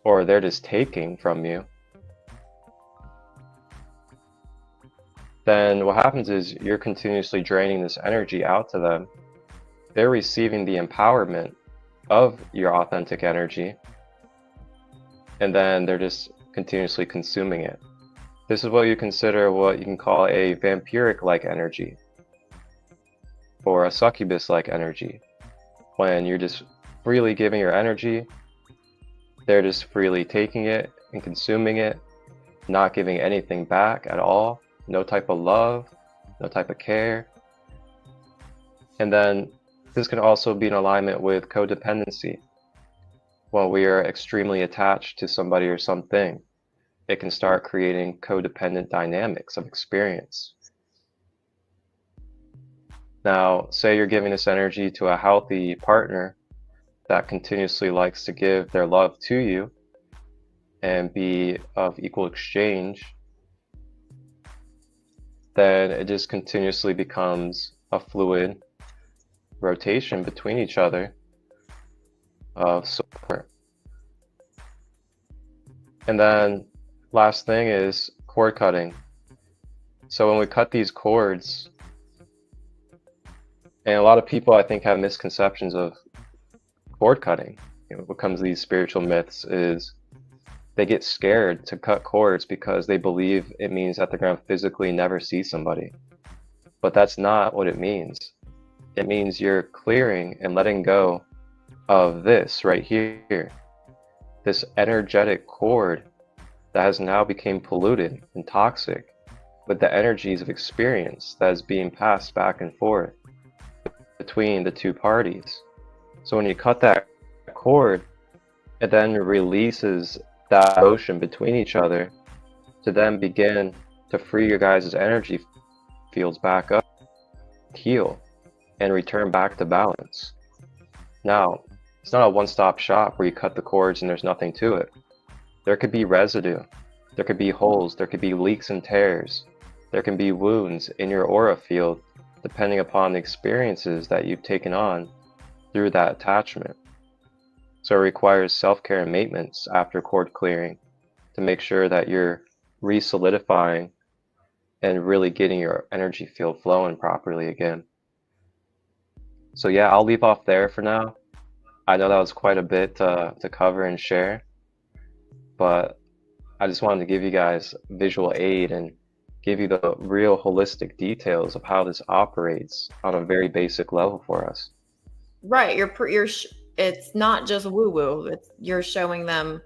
or they're just taking from you, then what happens is you're continuously draining this energy out to them. They're receiving the empowerment of your authentic energy, and then they're just continuously consuming it. This is what you consider what you can call a vampiric-like energy, or a succubus-like energy. When you're just freely giving your energy, they're just freely taking it and consuming it, not giving anything back at all, no type of love, no type of care. And then this can also be in alignment with codependency. When we are extremely attached to somebody or something, it can start creating codependent dynamics of experience. Now, say you're giving this energy to a healthy partner that continuously likes to give their love to you and be of equal exchange, then it just continuously becomes a fluid rotation between each other of support. And then last thing is cord cutting. So when we cut these cords, and a lot of people I think have misconceptions of cord cutting. What comes to these spiritual myths is they get scared to cut cords because they believe it means that they're going to physically never see somebody. But that's not what it means. It means you're clearing and letting go of this right here, this energetic cord that has now become polluted and toxic with the energies of experience that is being passed back and forth between the two parties. So when you cut that cord, it then releases that motion between each other to then begin to free your guys' energy fields back up, heal, and return back to balance. Now, it's not a one-stop shop where you cut the cords and there's nothing to it. There could be residue, there could be holes, there could be leaks and tears, there can be wounds in your aura field depending upon the experiences that you've taken on through that attachment. So it requires self-care and maintenance after cord clearing to make sure that you're re-solidifying and really getting your energy field flowing properly again. So yeah, I'll leave off there for now. I know that was quite a bit to cover and share, but I just wanted to give you guys visual aid and give you the real holistic details of how this operates on a very basic level for us. Right. It's not just woo woo. You're showing them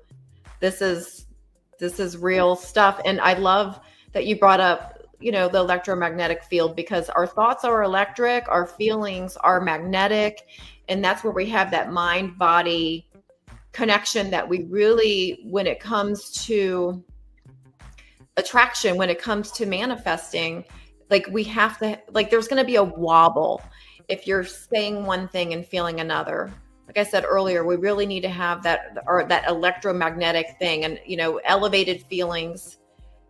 this is real stuff. And I love that you brought up, the electromagnetic field, because our thoughts are electric, our feelings are magnetic. And that's where we have that mind body connection that we really, when it comes to attraction, when it comes to manifesting, like we have to, like there's going to be a wobble if you're saying one thing and feeling another. Like I said earlier, we really need to have that electromagnetic thing and, elevated feelings,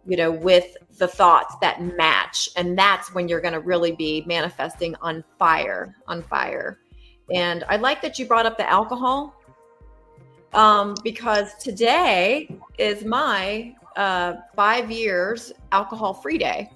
with the thoughts that match. And that's when you're going to really be manifesting on fire. And I like that you brought up the alcohol, because today is my 5 years alcohol-free day.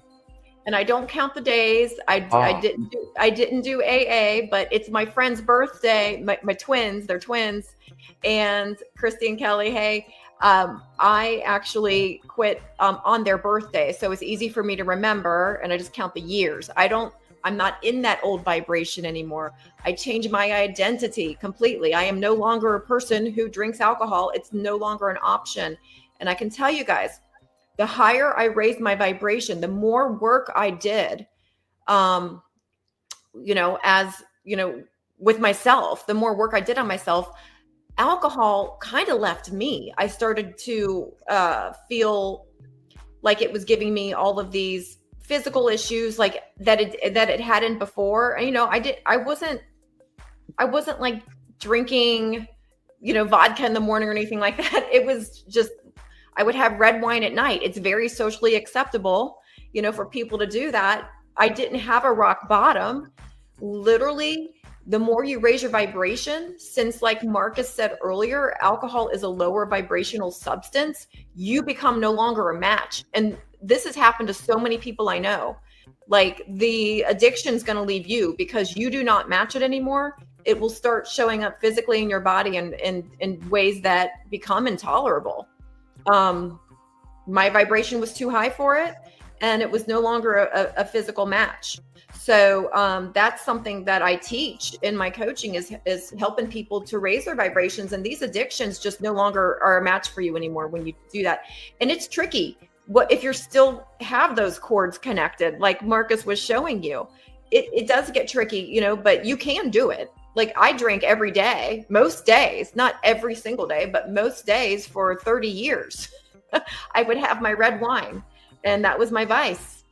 and I don't count the days. I didn't do AA, but it's my friend's birthday. My twins, they're twins, and Christy and Kelly. Hey, I actually quit on their birthday, so it's easy for me to remember, and I just count the years. I'm not in that old vibration anymore. I changed my identity completely. I am no longer a person who drinks alcohol. It's no longer an option. And I can tell you guys, the higher I raised my vibration, the more work I did, with myself, the more work I did on myself, alcohol kind of left me. I started to feel like it was giving me all of these physical issues like that it hadn't before. And, I wasn't like drinking, vodka in the morning or anything like that. It was just, I would have red wine at night. It's very socially acceptable, for people to do that. I didn't have a rock bottom. Literally, the more you raise your vibration, since like Marcus said earlier, alcohol is a lower vibrational substance, you become no longer a match. And this has happened to so many people I know. Like the addiction is going to leave you because you do not match it anymore. It will start showing up physically in your body in ways that become intolerable. My vibration was too high for it, and it was no longer a physical match. So that's something that I teach in my coaching is helping people to raise their vibrations. And these addictions just no longer are a match for you anymore when you do that. And it's tricky. What if you still have those cords connected, like Marcus was showing you? It does get tricky, but you can do it. Like I drank every day, most days, not every single day, but most days for 30 years. I would have my red wine, and that was my vice.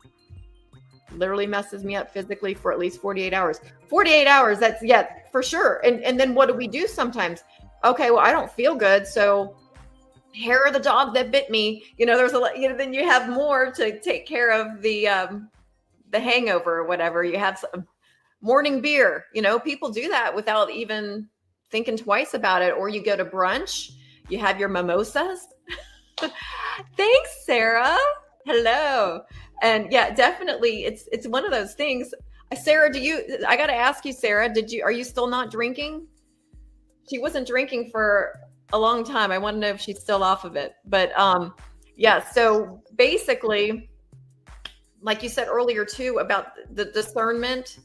Literally messes me up physically for at least 48 hours. 48 hours, that's, yeah, for sure. And then what do we do sometimes? Okay, well, I don't feel good, so hair of the dog that bit me. There's a lot, then you have more to take care of the hangover or whatever. You have some morning beer. People do that without even thinking twice about it. Or you go to brunch, you have your mimosas. Thanks, Sarah. Hello. And yeah, definitely it's one of those things. Sarah, I got to ask you, Sarah, are you still not drinking? She wasn't drinking for a long time. I want to know if she's still off of it. But yeah, so basically, like you said earlier too, about the discernment,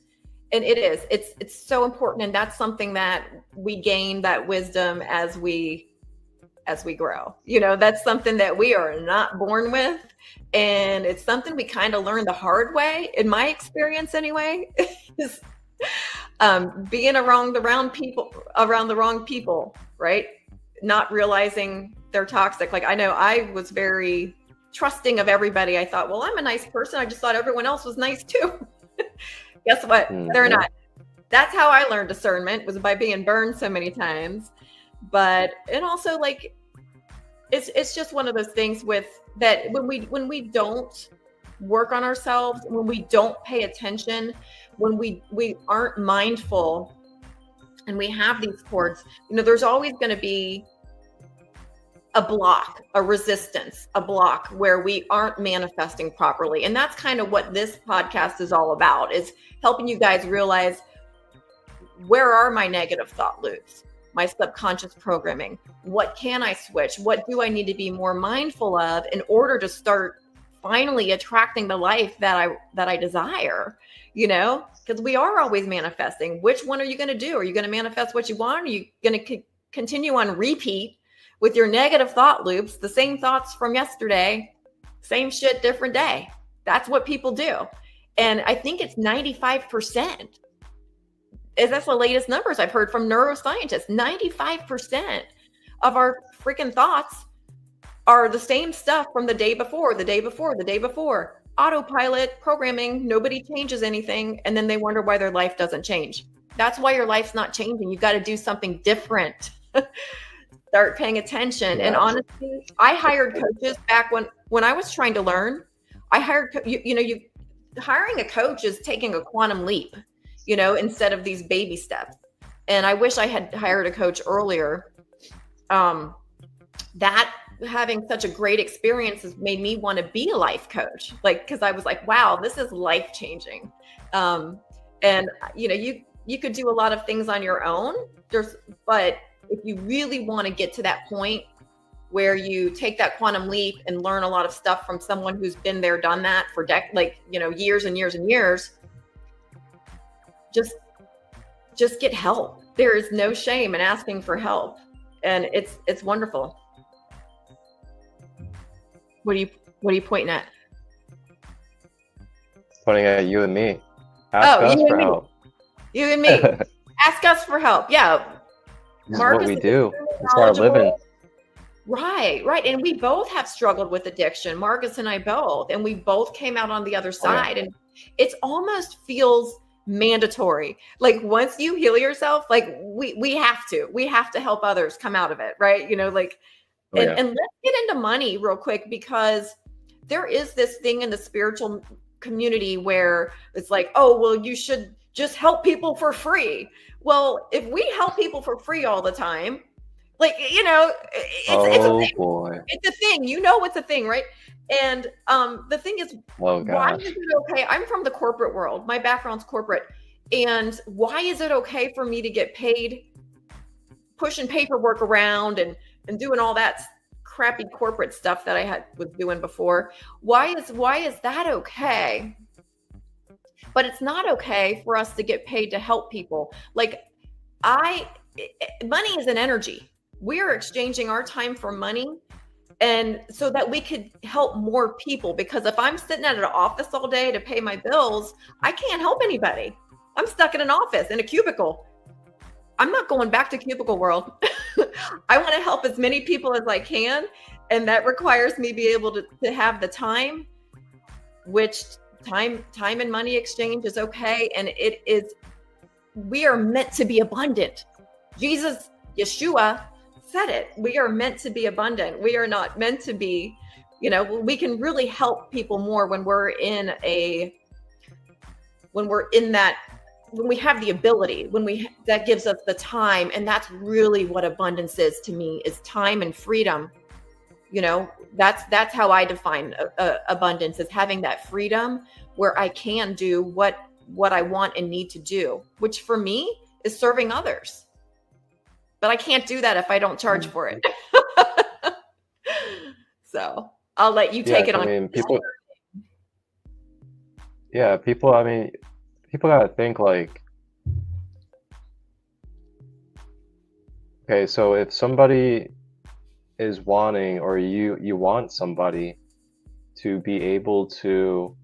and it's so important. And that's something that we gain that wisdom as we grow. That's something that we are not born with. And it's something we kind of learn the hard way, in my experience anyway, is being around the wrong people, right? Not realizing they're toxic. Like I know I was very trusting of everybody. I thought, well, I'm a nice person. I just thought everyone else was nice too. Guess what? Mm-hmm. They're not. That's how I learned discernment, was by being burned so many times. And also like, it's just one of those things with that when we don't work on ourselves, when we don't pay attention, when we aren't mindful, and we have these cords, there's always going to be a block, a resistance, a block where we aren't manifesting properly. And that's kind of what this podcast is all about, is helping you guys realize, where are my negative thought loops, my subconscious programming? What can I switch? What do I need to be more mindful of in order to start finally attracting the life that I desire? Because we are always manifesting. Which one are you going to do? Are you going to manifest what you want? Or are you going to continue on repeat with your negative thought loops, the same thoughts from yesterday, same shit, different day? That's what people do. And I think it's 95%. That's the latest numbers I've heard from neuroscientists. 95% of our freaking thoughts are the same stuff from the day before, the day before, the day before. Autopilot programming, nobody changes anything, and then they wonder why their life doesn't change. That's why your life's not changing. You've got to do something different. Start paying attention. Yeah. And honestly, I hired coaches back when I was trying to learn. I hired, hiring a coach is taking a quantum leap, instead of these baby steps. And I wish I had hired a coach earlier. That having such a great experience has made me want to be a life coach. Like, because I was like, wow, this is life changing. And you know, you could do a lot of things on your own. But if you really want to get to that point where you take that quantum leap and learn a lot of stuff from someone who's been there, done that for years and years and years, just get help. There is no shame in asking for help, and it's wonderful. What are you pointing at? Pointing at you and me. Ask us for help. You and me. Ask us for help. Yeah. This is what we do. It's our living. Right. And we both have struggled with addiction, Marcus and I both, and we both came out on the other side. And it almost feels mandatory. Like once you heal yourself, like we have to help others come out of it. Right. You know, like, and let's get into money real quick, because there is this thing in the spiritual community where it's like, oh, well, you should just help people for free. Well, if we help people for free all the time, like, you know, it's a thing. Boy. It's a thing. You know, it's a thing, right? And the thing is, why is it okay? I'm from the corporate world. My background's corporate. And why is it okay for me to get paid pushing paperwork around and doing all that crappy corporate stuff that I was doing before? Why is that okay? But it's not okay for us to get paid to help people. Like money is an energy. We are exchanging our time for money, and so that we could help more people. Because if I'm sitting at an office all day to pay my bills, I can't help anybody. I'm stuck in an office in a cubicle. I'm not going back to cubicle world. I want to help as many people as I can. And that requires me be able to have the time, which time and money exchange is okay. And we are meant to be abundant. Yeshua said it. We are meant to be abundant. We are not meant to be, you know, we can really help people more when we have the ability, that gives us the time. And that's really what abundance is to me, is time and freedom. You know, that's how I define abundance, is having that freedom where I can do what I want and need to do, which for me is serving others. But I can't do that if I don't charge for it. So I'll let you take it on. I mean, people gotta think like, okay, so if somebody is wanting, or you want somebody to be able to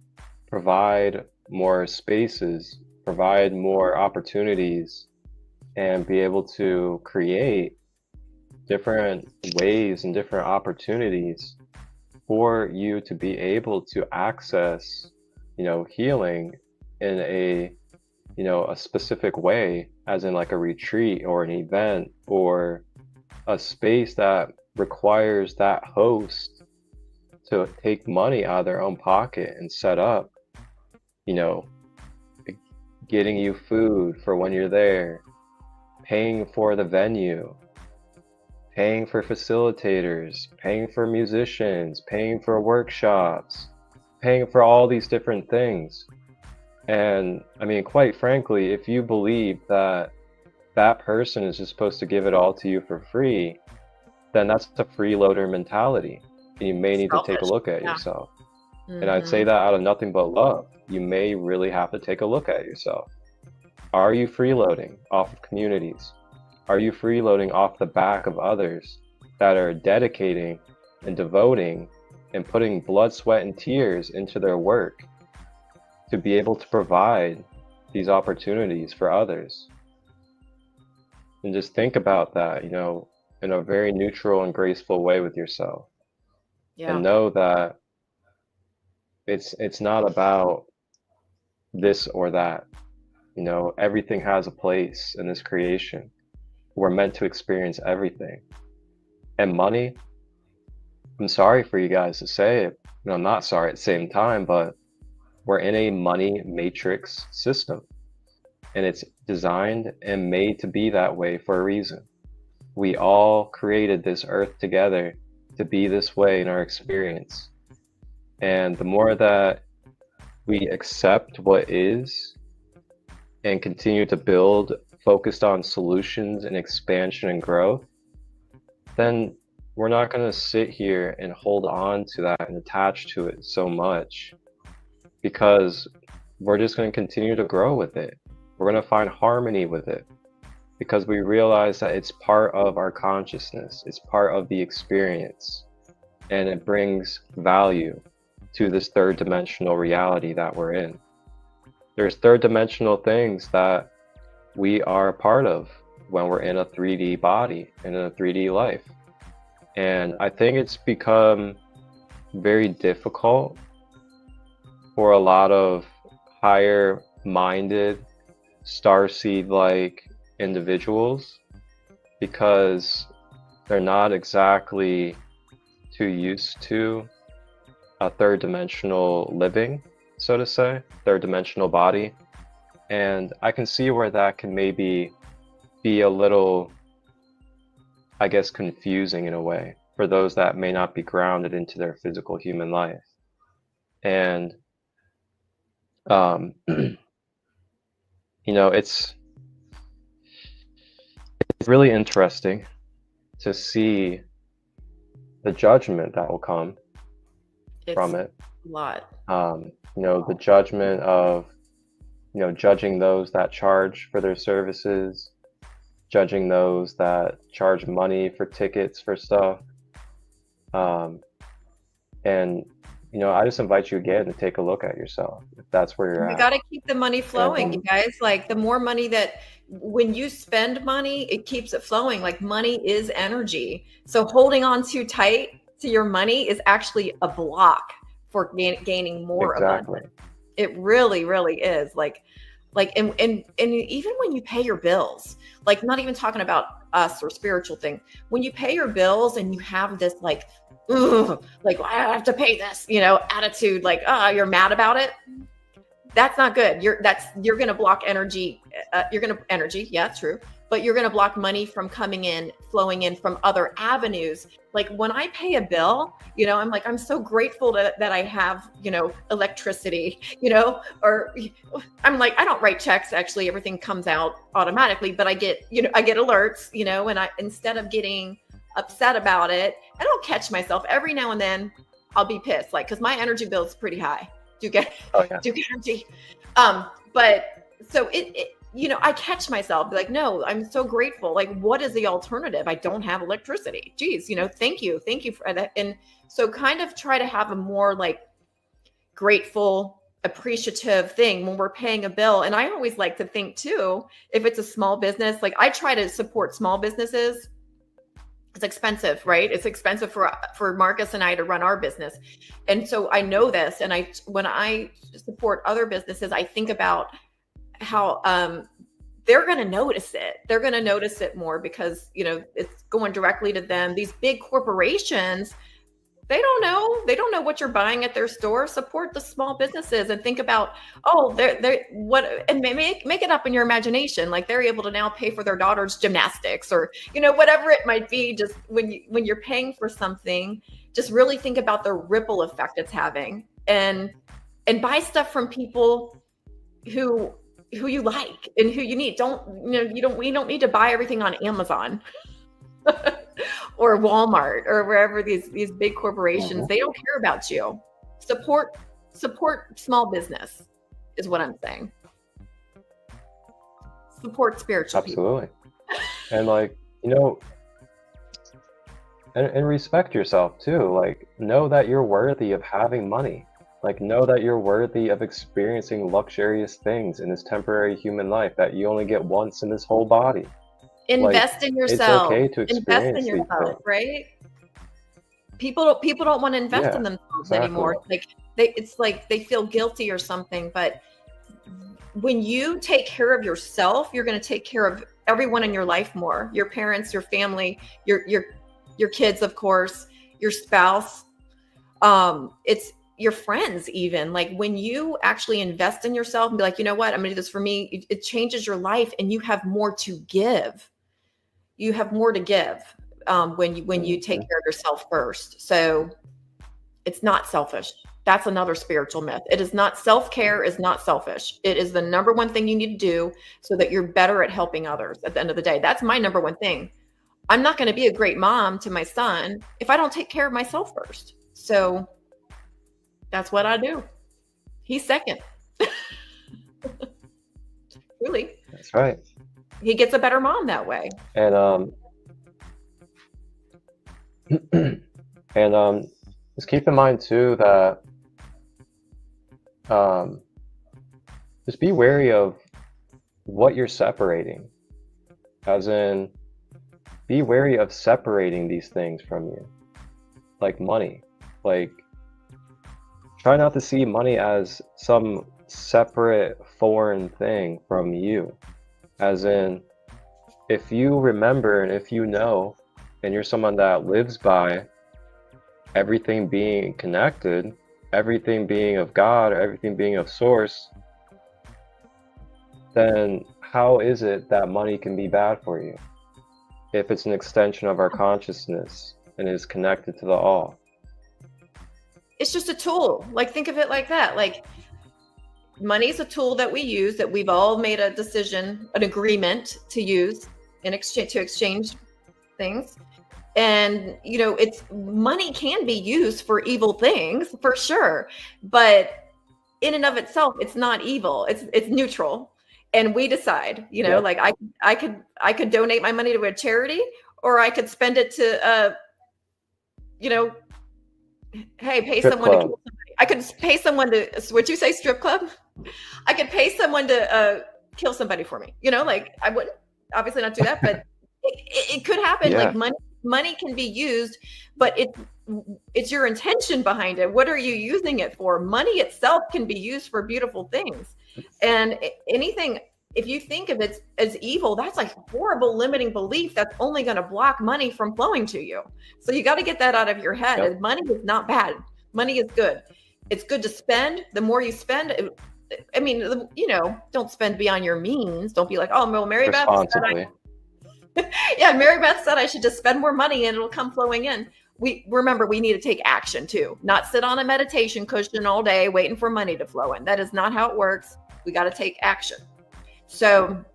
provide more spaces, provide more opportunities, and be able to create different ways and different opportunities for you to be able to access, you know, healing in a specific way, as in like a retreat or an event or a space that requires that host to take money out of their own pocket and set up, you know, getting you food for when you're there, paying for the venue, paying for facilitators, paying for musicians, paying for workshops, paying for all these different things. And I mean, quite frankly, if you believe that that person is just supposed to give it all to you for free, then that's a freeloader mentality. And you may need to take a look at yourself. Mm-hmm. And I'd say that out of nothing but love. You may really have to take a look at yourself. Are you freeloading off of communities? Are you freeloading off the back of others that are dedicating and devoting and putting blood, sweat, and tears into their work to be able to provide these opportunities for others? And just think about that, you know, in a very neutral and graceful way with yourself. Yeah. And know that it's not about this or that. You know, everything has a place in this creation. We're meant to experience everything. And money, I'm sorry for you guys to say it. You know, I'm not sorry at the same time, but we're in a money matrix system. And it's designed and made to be that way for a reason. We all created this earth together to be this way in our experience. And the more that we accept what is and continue to build focused on solutions and expansion and growth, then we're not going to sit here and hold on to that and attach to it so much, because we're just going to continue to grow with it. We're going to find harmony with it because we realize that it's part of our consciousness, it's part of the experience, and it brings value to this third dimensional reality that we're in. There's third dimensional things that we are a part of when we're in a 3D body, in a 3D life. And I think it's become very difficult for a lot of higher minded, starseed-like individuals, because they're not exactly too used to a third dimensional living, so to say, third dimensional body. And I can see where that can maybe be a little, I guess, confusing in a way for those that may not be grounded into their physical human life. And you know, it's really interesting to see the judgment that will come from it. A lot. You know, the judgment of, you know, judging those that charge for their services, judging those that charge money for tickets for stuff. And, you know, I just invite you again to take a look at yourself, if that's where you're at. You got to keep the money flowing, you guys. Like, the more money that, when you spend money, it keeps it flowing. Like, money is energy. So holding on too tight to your money is actually a block for gaining more abundance. It really, really is. Like, and even when you pay your bills, like, not even talking about us or spiritual thing, when you pay your bills and you have this like, ugh, like, I have to pay this, you know, attitude, like, you're mad about it. That's not good. You're going to block energy. Yeah, true. But you're going to block money from coming in, flowing in from other avenues. Like, when I pay a bill, you know, I'm like, I'm so grateful that I have, you know, electricity, you know, or I'm like, I don't write checks. Actually, everything comes out automatically, but I get alerts, you know, and instead of getting upset about it, I don't catch myself. Every now and then I'll be pissed, like, because my energy bill is pretty high. Do get energy. But so it you know, I catch myself like, no, I'm so grateful. Like, what is the alternative? I don't have electricity. Geez, you know, thank you for that. And so kind of try to have a more like grateful, appreciative thing when we're paying a bill. And I always like to think too, if it's a small business, like, I try to support small businesses. It's expensive, right? It's expensive for Marcus and I to run our business. And so I know this. And when I support other businesses, I think about how they're going to notice it. They're going to notice it more because, you know, it's going directly to them. These big corporations, they don't know what you're buying at their store. Support the small businesses and think about, and make it up in your imagination. Like, they're able to now pay for their daughter's gymnastics, or, you know, whatever it might be. Just when you're paying for something, just really think about the ripple effect it's having, and buy stuff from people who you like and who you need. We don't need to buy everything on Amazon or Walmart or wherever these big corporations. They don't care about you. Support small business is what I'm saying. Support spiritual Absolutely. People. And, like, you know, and respect yourself too. Like, know that you're worthy of having money. Like, know that you're worthy of experiencing luxurious things in this temporary human life that you only get once in this whole body. Invest in yourself. It's okay to experience Invest in yourself, right? People don't want to invest in themselves anymore. Like, it's like they feel guilty or something. But when you take care of yourself, you're going to take care of everyone in your life more. Your parents, your family, your kids, of course, your spouse. It's your friends even. Like, when you actually invest in yourself and be like, you know what, I'm going to do this for me, it changes your life, and you have more to give. You have more to give. when you take care of yourself first. So it's not selfish. That's another spiritual myth. It is not, self-care is not selfish. It is the number one thing you need to do so that you're better at helping others at the end of the day. That's my number one thing. I'm not going to be a great mom to my son if I don't take care of myself first. So that's what I do. He's second. Really. That's right. He gets a better mom that way. And and just keep in mind too that just be wary of what you're separating. As in, be wary of separating these things from you. Like money. Like, try not to see money as some separate foreign thing from you. As in, if you remember and if you know, and you're someone that lives by everything being connected, everything being of God, or everything being of source, then how is it that money can be bad for you? If it's an extension of our consciousness and is connected to the all. It's just a tool. Like, think of it like that. Like, money is a tool that we use, that we've all made a decision, an agreement to use in exchange, to exchange things. And, you know, it's, money can be used for evil things for sure, but in and of itself, it's not evil. It's neutral. And we decide, you know, like I could donate my money to a charity, or I could spend it to, you know, hey, pay Strip someone club. to kill somebody. I could pay someone to, would you say strip club? I could pay someone to kill somebody for me. You know, like, I wouldn't obviously not do that, but it could happen. Yeah. Like, money can be used, but it's your intention behind it. What are you using it for? Money itself can be used for beautiful things. And anything, if you think of it as evil, that's a horrible limiting belief that's only going to block money from flowing to you. So you got to get that out of your head. Yep. Money is not bad. Money is good. It's good to spend. The more you spend, I mean, you know, don't spend beyond your means. Don't be like, oh, well, Mary Beth said yeah, Mary Beth said I should just spend more money and it'll come flowing in. We remember, we need to take action too, not sit on a meditation cushion all day waiting for money to flow in. That is not how it works. We got to take action. So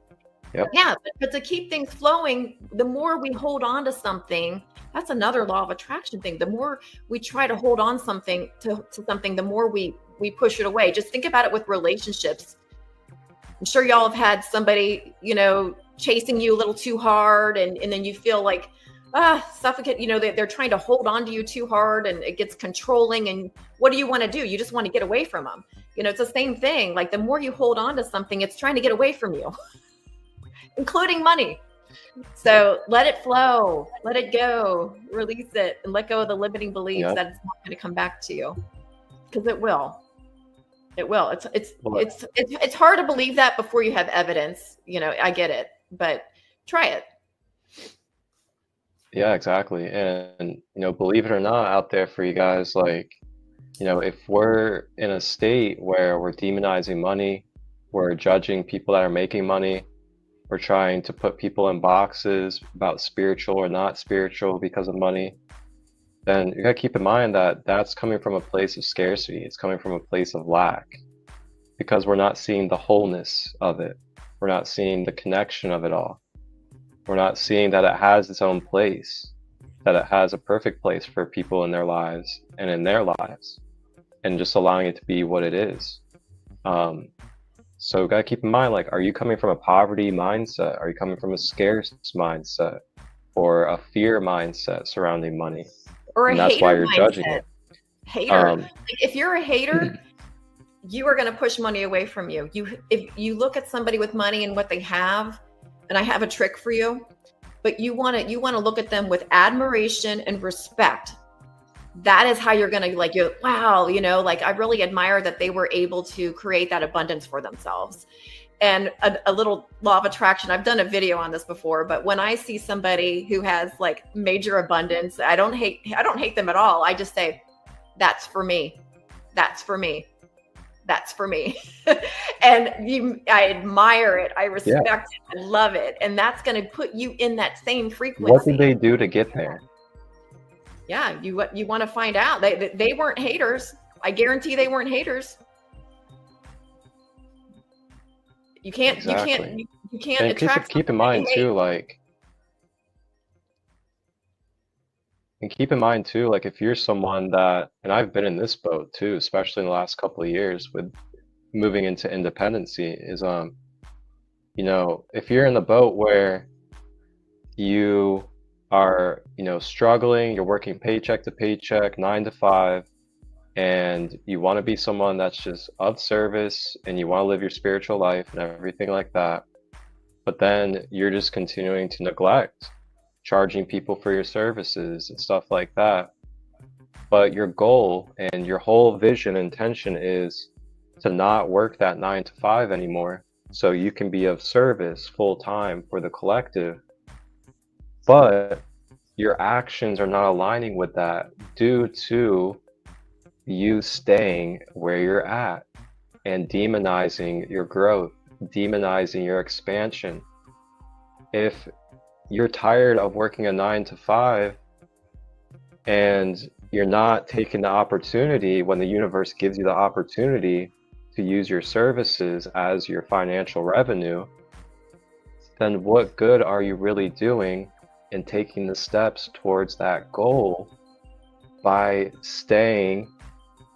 yeah, but to keep things flowing, the more we hold on to something, that's another law of attraction thing. The more we try to hold on something to something, the more we push it away. Just think about it with relationships. I'm sure y'all have had somebody, you know, chasing you a little too hard, and then you feel like, suffocate, you know, they're trying to hold on to you too hard, and it gets controlling. And what do you want to do? You just want to get away from them. You know, it's the same thing. Like, the more you hold on to something, it's trying to get away from you, including money. So let it flow, let it go, release it, and let go of the limiting beliefs that it's not going to come back to you, because it will. It will. It's hard to believe that before you have evidence. You know, I get it, but try it. Yeah, exactly. And, you know, believe it or not, out there for you guys, like, you know, if we're in a state where we're demonizing money, we're judging people that are making money, we're trying to put people in boxes about spiritual or not spiritual because of money, then you gotta keep in mind that that's coming from a place of scarcity. It's coming from a place of lack, because we're not seeing the wholeness of it. We're not seeing the connection of it all. We're not seeing that it has its own place, that it has a perfect place for people in their lives and in their lives, and just allowing it to be what it is. So gotta keep in mind, like, are you coming from a poverty mindset? Are you coming from a scarce mindset, or a fear mindset surrounding money? Or and that's why you're judging it. Hater. Like, if you're a hater, you are going to push money away from you. If you look at somebody with money and what they have, and I have a trick for you, but you want to look at them with admiration and respect. That is how you're going to, like, you're, wow, you know, like, I really admire that they were able to create that abundance for themselves. And a little law of attraction. I've done a video on this before, but when I see somebody who has, like, major abundance, I don't hate them at all. I just say, that's for me. That's for me. that's for me. And I admire it. I respect it. I love it. And that's going to put you in that same frequency. What did they do to get there? Yeah, you want to find out. They weren't haters. I guarantee they weren't haters. You can't attract. Keep in mind too, like, and keep in mind too, like, if you're someone that, and I've been in this boat too, especially in the last couple of years with moving into independency, is you know, if you're in the boat where you are, you know, struggling, you're working paycheck to paycheck, 9 to 5, and you want to be someone that's just of service and you want to live your spiritual life and everything like that, but then you're just continuing to neglect charging people for your services and stuff like that. But your goal and your whole vision and intention is to not work that 9 to 5 anymore, so you can be of service full time for the collective. But your actions are not aligning with that due to you staying where you're at and demonizing your growth, demonizing your expansion. If you're tired of working a 9 to 5 and you're not taking the opportunity when the universe gives you the opportunity to use your services as your financial revenue, then what good are you really doing in taking the steps towards that goal by staying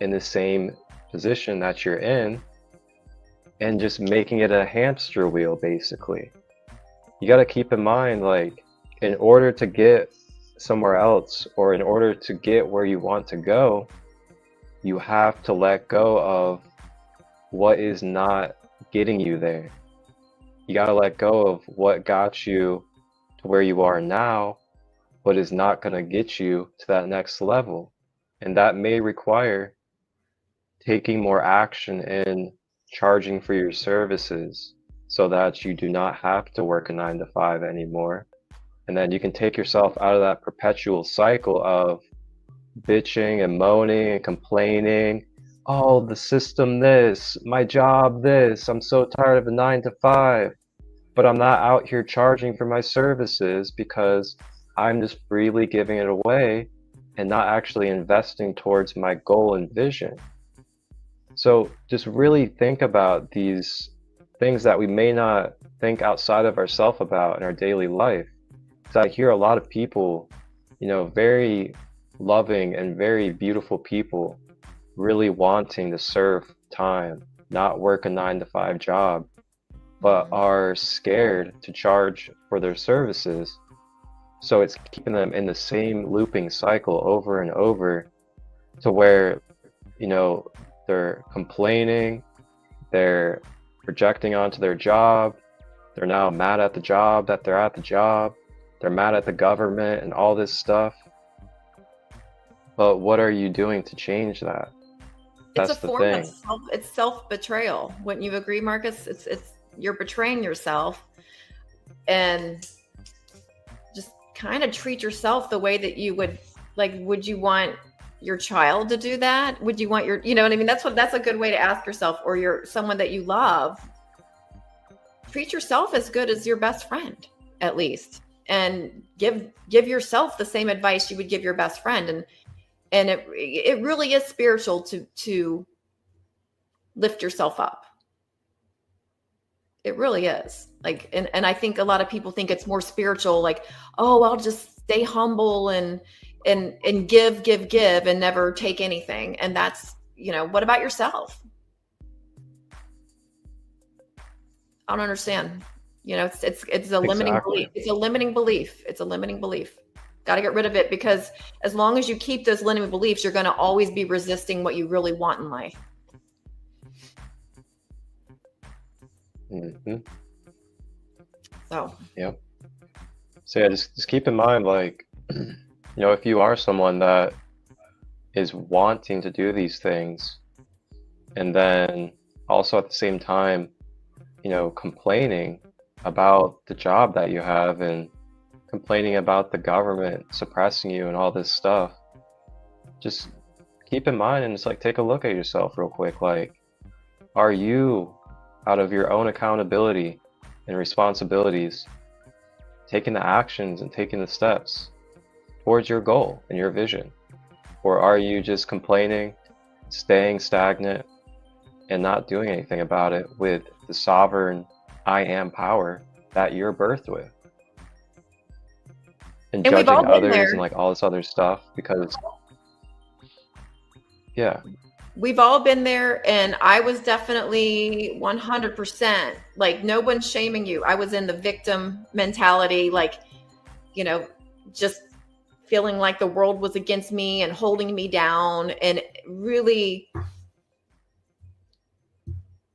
in the same position that you're in and just making it a hamster wheel, basically? You got to keep in mind, like, in order to get somewhere else, or in order to get where you want to go, you have to let go of what is not getting you there. You got to let go of what got you to where you are now, but is not going to get you to that next level. And that may require taking more action in charging for your services so that you do not have to work a 9 to 5 anymore. And then you can take yourself out of that perpetual cycle of bitching and moaning and complaining. Oh, the system this, my job this, I'm so tired of a 9 to 5, but I'm not out here charging for my services because I'm just freely giving it away and not actually investing towards my goal and vision. So just really think about these things that we may not think outside of ourselves about in our daily life. Because I hear a lot of people, you know, very loving and very beautiful people, really wanting to serve time, not work a 9 to 5 job, but are scared to charge for their services. So it's keeping them in the same looping cycle over and over, to where, you know, they're complaining, they're projecting onto their job, they're now mad at the job that they're at the job, they're mad at the government and all this stuff. But what are you doing to change that? That's it's a form of self-betrayal. Wouldn't you agree, Marcus? It's you're betraying yourself, and just kind of treat yourself the way that you would, like, would you want your child to do that? Would you want your, you know what I mean? That's a good way to ask yourself, or someone that you love. Treat yourself as good as your best friend, at least, and give yourself the same advice you would give your best friend. And it really is spiritual to lift yourself up. It really is. Like, and I think a lot of people think it's more spiritual, like, oh, I'll just stay humble and give and never take anything. And that's, you know, what about yourself? I don't understand. You know, it's a limiting belief. It's a limiting belief. It's a limiting belief. Got to get rid of it, because as long as you keep those limiting beliefs, you're going to always be resisting what you really want in life. Mm-hmm. So. Yep. So yeah, just keep in mind, like, you know, if you are someone that is wanting to do these things, and then also at the same time, you know, complaining about the job that you have and complaining about the government suppressing you and all this stuff, just keep in mind and just, like, take a look at yourself real quick. Like, Are you, out of your own accountability and responsibilities, taking the actions and taking the steps towards your goal and your vision? Or are you just complaining, staying stagnant, and not doing anything about it with the sovereign I am power that you're birthed with? And we've all judging been others there. and like all this other stuff because, yeah. We've all been there, and I was definitely 100%, like, no one's shaming you. I was in the victim mentality, like, you know, just feeling like the world was against me and holding me down. And really,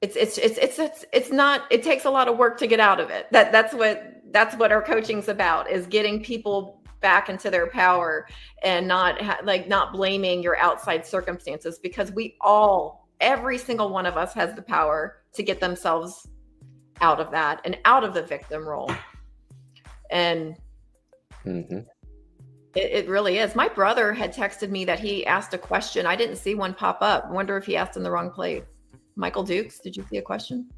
it's not, it takes a lot of work to get out of it. That's what our coaching's about, is getting people back into their power and not blaming your outside circumstances, because every single one of us has the power to get themselves out of that and out of the victim role. And it really is. My brother had texted me that he asked a question. I didn't see one pop up. I wonder if he asked in the wrong place. Michael Dukes, did you see a question?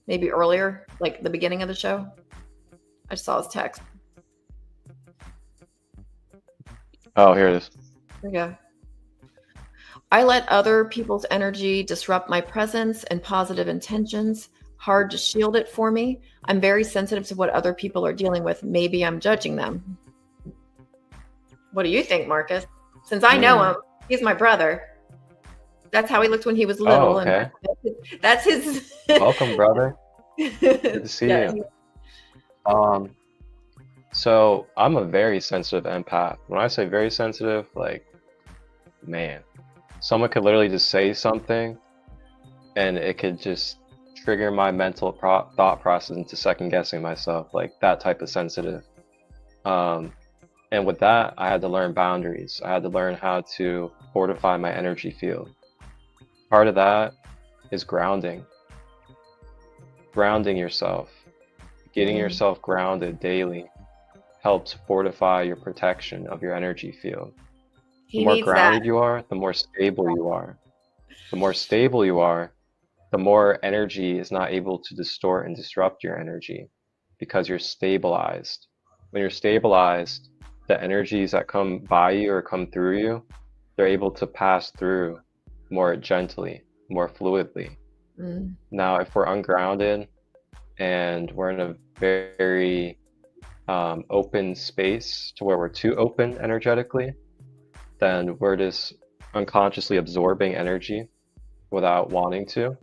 Maybe earlier, like the beginning of the show? I just saw his text. Oh, here it is. There you go. I let other people's energy disrupt my presence and positive intentions. Hard to shield it for me. I'm very sensitive to what other people are dealing with. Maybe I'm judging them. What do you think, Marcus? Since I know him, he's my brother. That's how he looked when he was little. Oh, okay. And that's his. Welcome, brother. Good to see you. So I'm a very sensitive empath. When I say very sensitive, like, man, someone could literally just say something and it could just trigger my mental thought process into second guessing myself, like that type of sensitive. And with that, I had to learn boundaries. I had to learn how to fortify my energy field. Part of that is grounding. Grounding yourself. Getting yourself grounded daily helps fortify your protection of your energy field. The more grounded you are, the more stable you are. The more stable you are, the more energy is not able to distort and disrupt your energy, because you're stabilized. When you're stabilized, the energies that come by you or come through you, they're able to pass through more gently, more fluidly. Now, if we're ungrounded and we're in a very open space to where we're too open energetically, then we're just unconsciously absorbing energy without wanting to.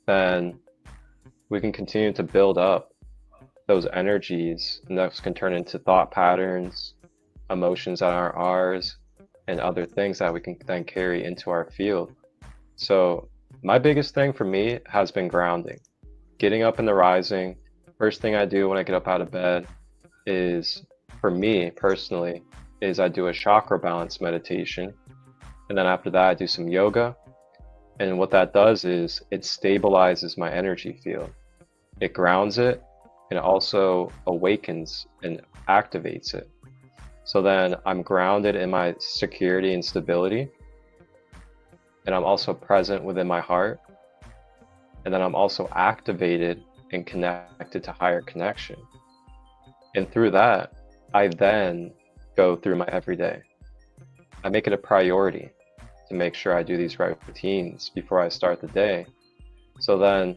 Then we can continue to build up those energies, and those can turn into thought patterns, emotions that aren't ours, and other things that we can then carry into our field. So my biggest thing for me has been grounding. Getting up in the rising, first thing I do when I get up out of bed is, for me personally, is I do a chakra balance meditation. And then after that, I do some yoga. And what that does is it stabilizes my energy field. It grounds it, and it also awakens and activates it. So then I'm grounded in my security and stability. And I'm also present within my heart. And then I'm also activated and connected to higher connection. And through that, I then go through my everyday. I make it a priority to make sure I do these right routines before I start the day. So then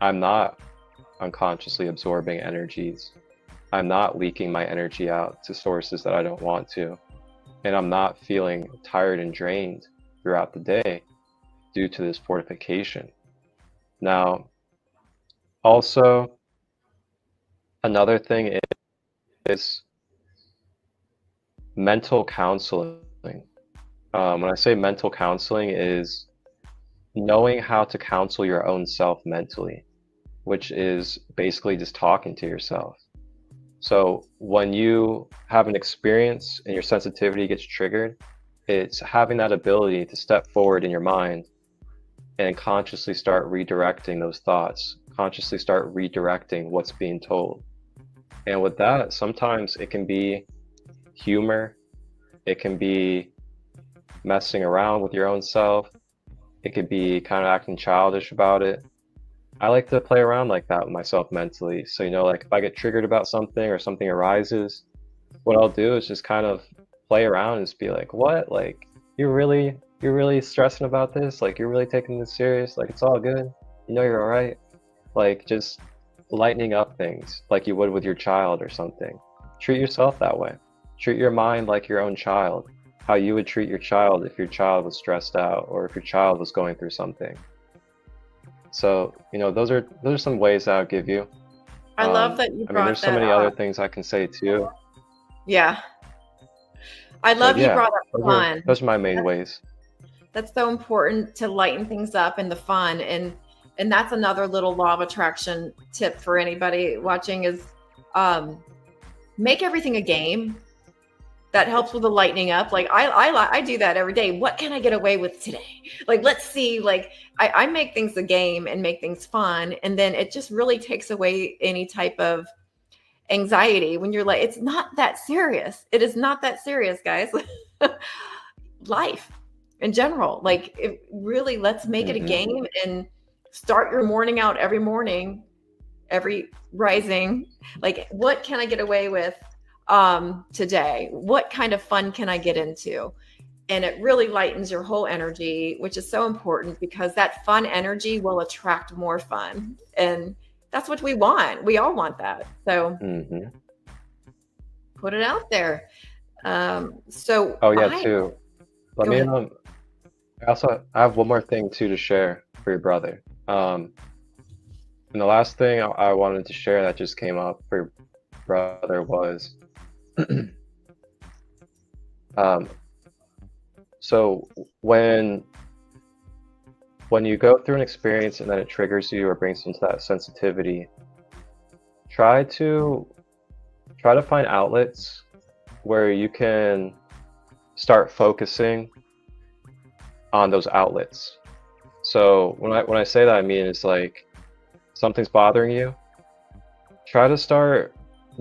I'm not unconsciously absorbing energies. I'm not leaking my energy out to sources that I don't want to. And I'm not feeling tired and drained throughout the day due to this fortification. Now, also, another thing is mental counseling. When I say mental counseling, is knowing how to counsel your own self mentally, which is basically just talking to yourself. So when you have an experience and your sensitivity gets triggered, it's having that ability to step forward in your mind and consciously start redirecting those thoughts, consciously start redirecting what's being told. And with that, sometimes it can be humor, it can be messing around with your own self, it could be kind of acting childish about it. I like to play around like that with myself mentally. So, like if I get triggered about something or something arises, what I'll do is just kind of play around and just be like, what? Like, you're really stressing about this? Like, you're really taking this serious? Like, it's all good. You're all right. Like, just lightening up things like you would with your child or something. Treat yourself that way. Treat your mind like your own child, how you would treat your child if your child was stressed out or if your child was going through something. So, those are some ways that I'll give you. I love that you brought there's so that many up. other things I can say too. Yeah. I love you brought up fun. Those are my main ways. That's so important, to lighten things up and the fun. And that's another little law of attraction tip for anybody watching is make everything a game. That helps with the lightening up. Like I do that every day. What can I get away with today? Like, let's see, like I make things a game and make things fun. And then it just really takes away any type of anxiety when you're like, it's not that serious. It is not that serious, guys. Life in general, like it really, let's make it a game and start your morning out every morning, every rising. Like, what can I get away with today? What kind of fun can I get into? And it really lightens your whole energy, which is so important because that fun energy will attract more fun. And that's what we want. We all want that. So put it out there. So too. Let me I have one more thing too to share for your brother. And the last thing I wanted to share that just came up for your brother was so when you go through an experience and then it triggers you or brings into that sensitivity, try to find outlets where you can start focusing on those outlets. So when I say that, I mean it's like something's bothering you, try to start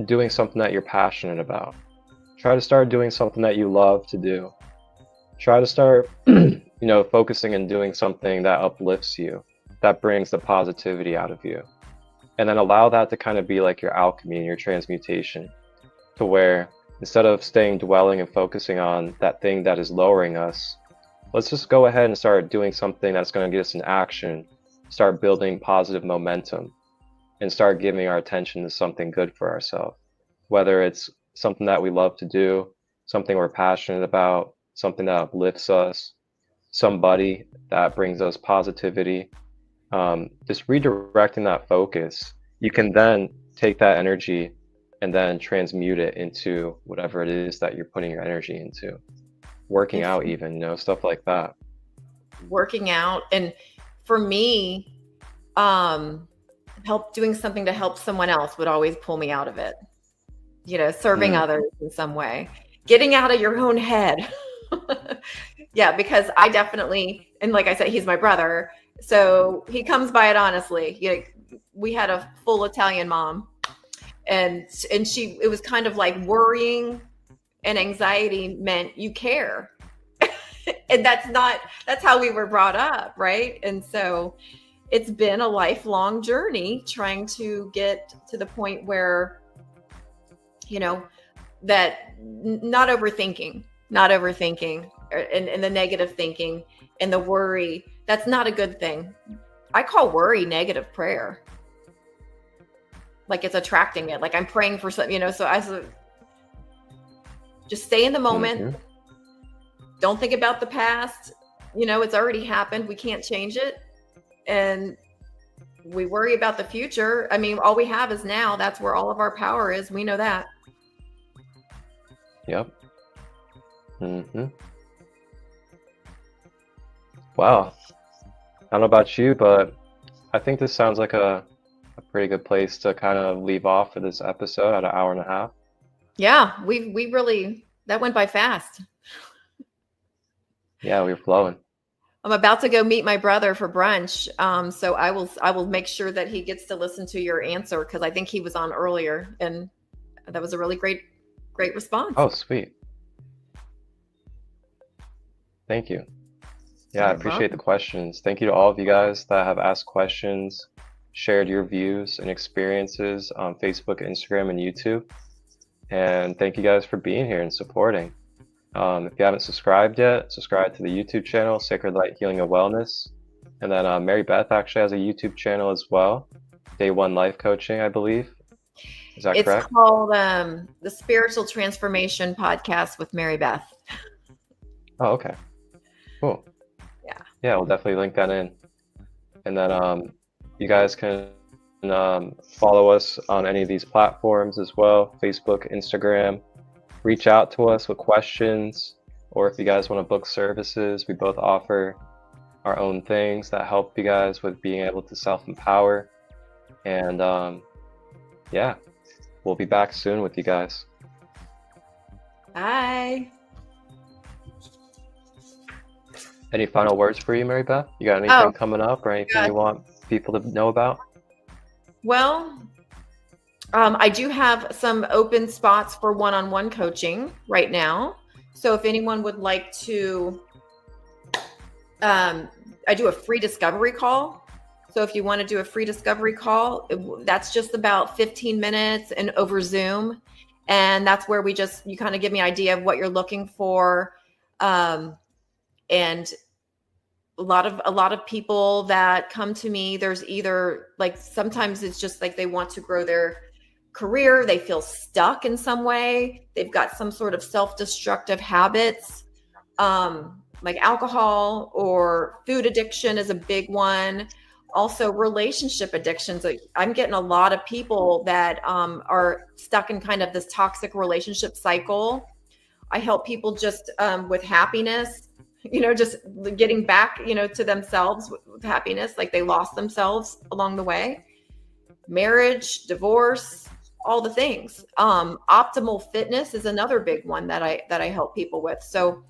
doing something that you're passionate about. Try to start doing something that you love to do. Try to start, focusing and doing something that uplifts you, that brings the positivity out of you. And then allow that to kind of be like your alchemy and your transmutation, to where instead of dwelling and focusing on that thing that is lowering us, let's just go ahead and start doing something that's going to get us in action, start building positive momentum, and start giving our attention to something good for ourselves. Whether it's something that we love to do, something we're passionate about, something that uplifts us, somebody that brings us positivity, just redirecting that focus. You can then take that energy and then transmute it into whatever it is that you're putting your energy into. Working out even, stuff like that. Working out. And for me, doing something to help someone else would always pull me out of it. Serving others in some way, getting out of your own head. Yeah, because I definitely, and like I said, he's my brother, so he comes by it honestly. We had a full Italian mom, and it was kind of like worrying and anxiety meant you care. And that's how we were brought up, right? And so it's been a lifelong journey trying to get to the point where, that not overthinking and the negative thinking and the worry, that's not a good thing. I call worry negative prayer. Like it's attracting it. Like I'm praying for something, so just stay in the moment. Don't think about the past. It's already happened. We can't change it. And we worry about the future. I mean, all we have is now. That's where all of our power is. We know that. Yep. Wow. I don't know about you, but I think this sounds like a pretty good place to kind of leave off for this episode at an hour and a half. Yeah, we really, that went by fast. Yeah, we were flowing. I'm about to go meet my brother for brunch. So I will make sure that he gets to listen to your answer, because I think he was on earlier, and that was a really great response. Oh, sweet. Thank you. Yeah, I You're appreciate the welcome. questions. Thank you to all of you guys that have asked questions, shared your views and experiences on Facebook, Instagram, and YouTube. And thank you guys for being here and supporting. If you haven't subscribed yet, subscribe to the YouTube channel, Sacred Light Healing and Wellness. And then Mary Beth actually has a YouTube channel as well, Day One Life Coaching, I believe. Is that It's correct? called the Spiritual Transformation Podcast with Mary Beth. Oh, okay. Cool. Yeah. Yeah, we'll definitely link that in. And then you guys can follow us on any of these platforms as well, Facebook, Instagram. Reach out to us with questions, or if you guys want to book services, we both offer our own things that help you guys with being able to self-empower. And yeah, we'll be back soon with you guys. Bye. Any final words for you, Mary Beth? You got anything coming up or anything God. you want people to know about? Well, I do have some open spots for one-on-one coaching right now. So if anyone would like to, I do a free discovery call. So if you want to do a free discovery call, that's just about 15 minutes and over Zoom. And that's where you kind of give me an idea of what you're looking for. And a lot of people that come to me, there's either like, sometimes it's just like they want to grow their career. They feel stuck in some way. They've got some sort of self-destructive habits, like alcohol or food addiction is a big one. Also relationship addictions. Like, I'm getting a lot of people that are stuck in kind of this toxic relationship cycle. I help people just with happiness, just getting back, to themselves with happiness, like they lost themselves along the way. Marriage, divorce, all the things. Optimal fitness is another big one that I help people with. So,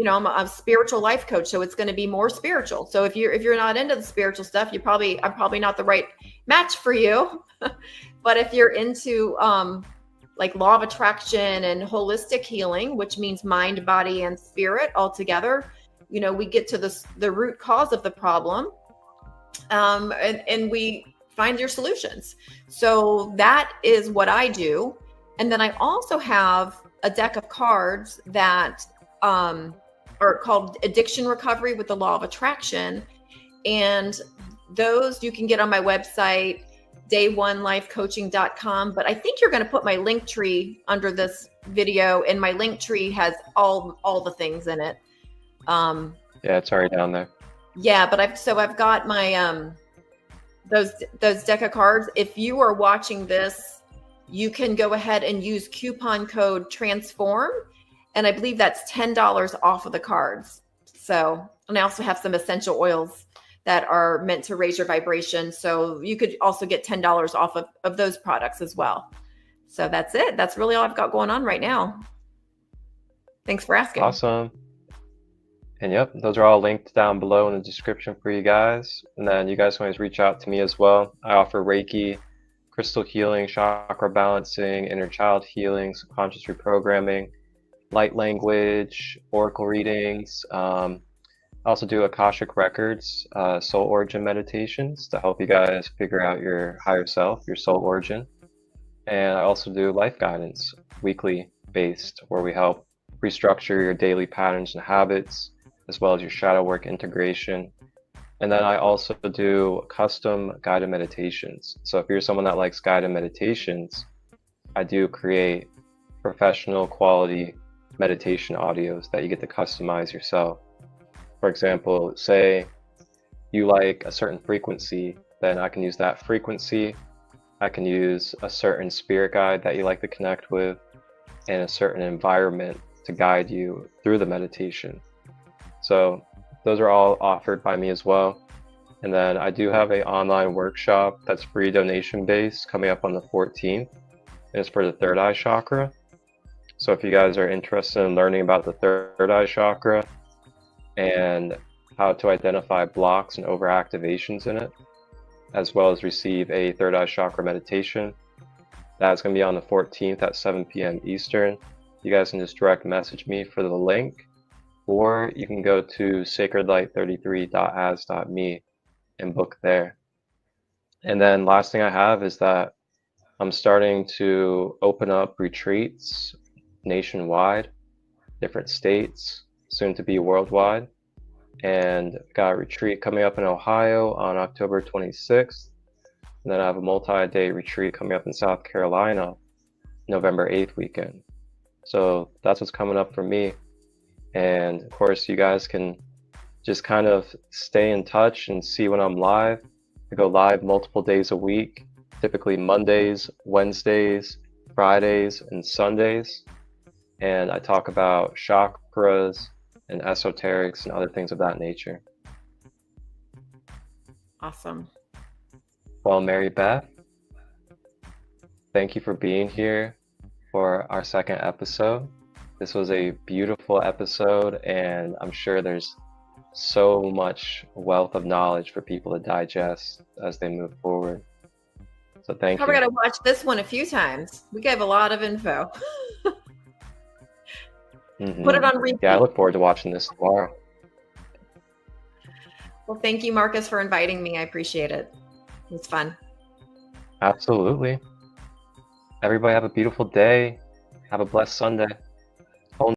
I'm a spiritual life coach, so it's going to be more spiritual. So if you're not into the spiritual stuff, I'm probably not the right match for you. But if you're into like law of attraction and holistic healing, which means mind, body, and spirit all together, we get to the root cause of the problem, and we find your solutions. So that is what I do. And then I also have a deck of cards that are called Addiction Recovery with the Law of Attraction. And those you can get on my website, day1lifecoaching.com. But I think you're going to put my link tree under this video, and my link tree has all the things in it. Yeah, it's already down there. Yeah, but I've got my those deck of cards. If you are watching this, you can go ahead and use coupon code TRANSFORM, and I believe that's $10 off of the cards. So, and I also have some essential oils that are meant to raise your vibration. So you could also get $10 off of those products as well. So that's it. That's really all I've got going on right now. Thanks for asking. Awesome. And yep, those are all linked down below in the description for you guys. And then you guys can always reach out to me as well. I offer Reiki, crystal healing, chakra balancing, inner child healing, subconscious reprogramming, light language, oracle readings. I also do Akashic Records, soul origin meditations to help you guys figure out your higher self, your soul origin. And I also do life guidance, weekly based, where we help restructure your daily patterns and habits, as well as your shadow work integration. And then I also do custom guided meditations. So if you're someone that likes guided meditations, I do create professional quality meditation audios that you get to customize yourself. For example, say you like a certain frequency, then I can use that frequency. I can use a certain spirit guide that you like to connect with, and a certain environment to guide you through the meditation. So those are all offered by me as well. And then I do have an online workshop that's free donation based coming up on the 14th. And it's for the third eye chakra. So if you guys are interested in learning about the third eye chakra and how to identify blocks and overactivations in it, as well as receive a third eye chakra meditation, that's going to be on the 14th at 7 p.m. Eastern. You guys can just direct message me for the link, or you can go to sacredlight33.as.me and book there. And then last thing I have is that I'm starting to open up retreats nationwide, different states, soon to be worldwide. And got a retreat coming up in Ohio on October 26th. And then I have a multi-day retreat coming up in South Carolina, November 8th weekend. So that's what's coming up for me. And of course, you guys can just kind of stay in touch and see when I'm live. I go live multiple days a week, typically Mondays, Wednesdays, Fridays, and Sundays. And I talk about chakras and esoterics and other things of that nature. Awesome. Well, Mary Beth, thank you for being here for our second episode. This was a beautiful episode, and I'm sure there's so much wealth of knowledge for people to digest as they move forward. So thank you. Probably got to watch this one a few times. We gave a lot of info. Put it on repeat. Yeah, I look forward to watching this tomorrow. Well, thank you, Marcus, for inviting me. I appreciate it. It was fun. Absolutely. Everybody have a beautiful day. Have a blessed Sunday.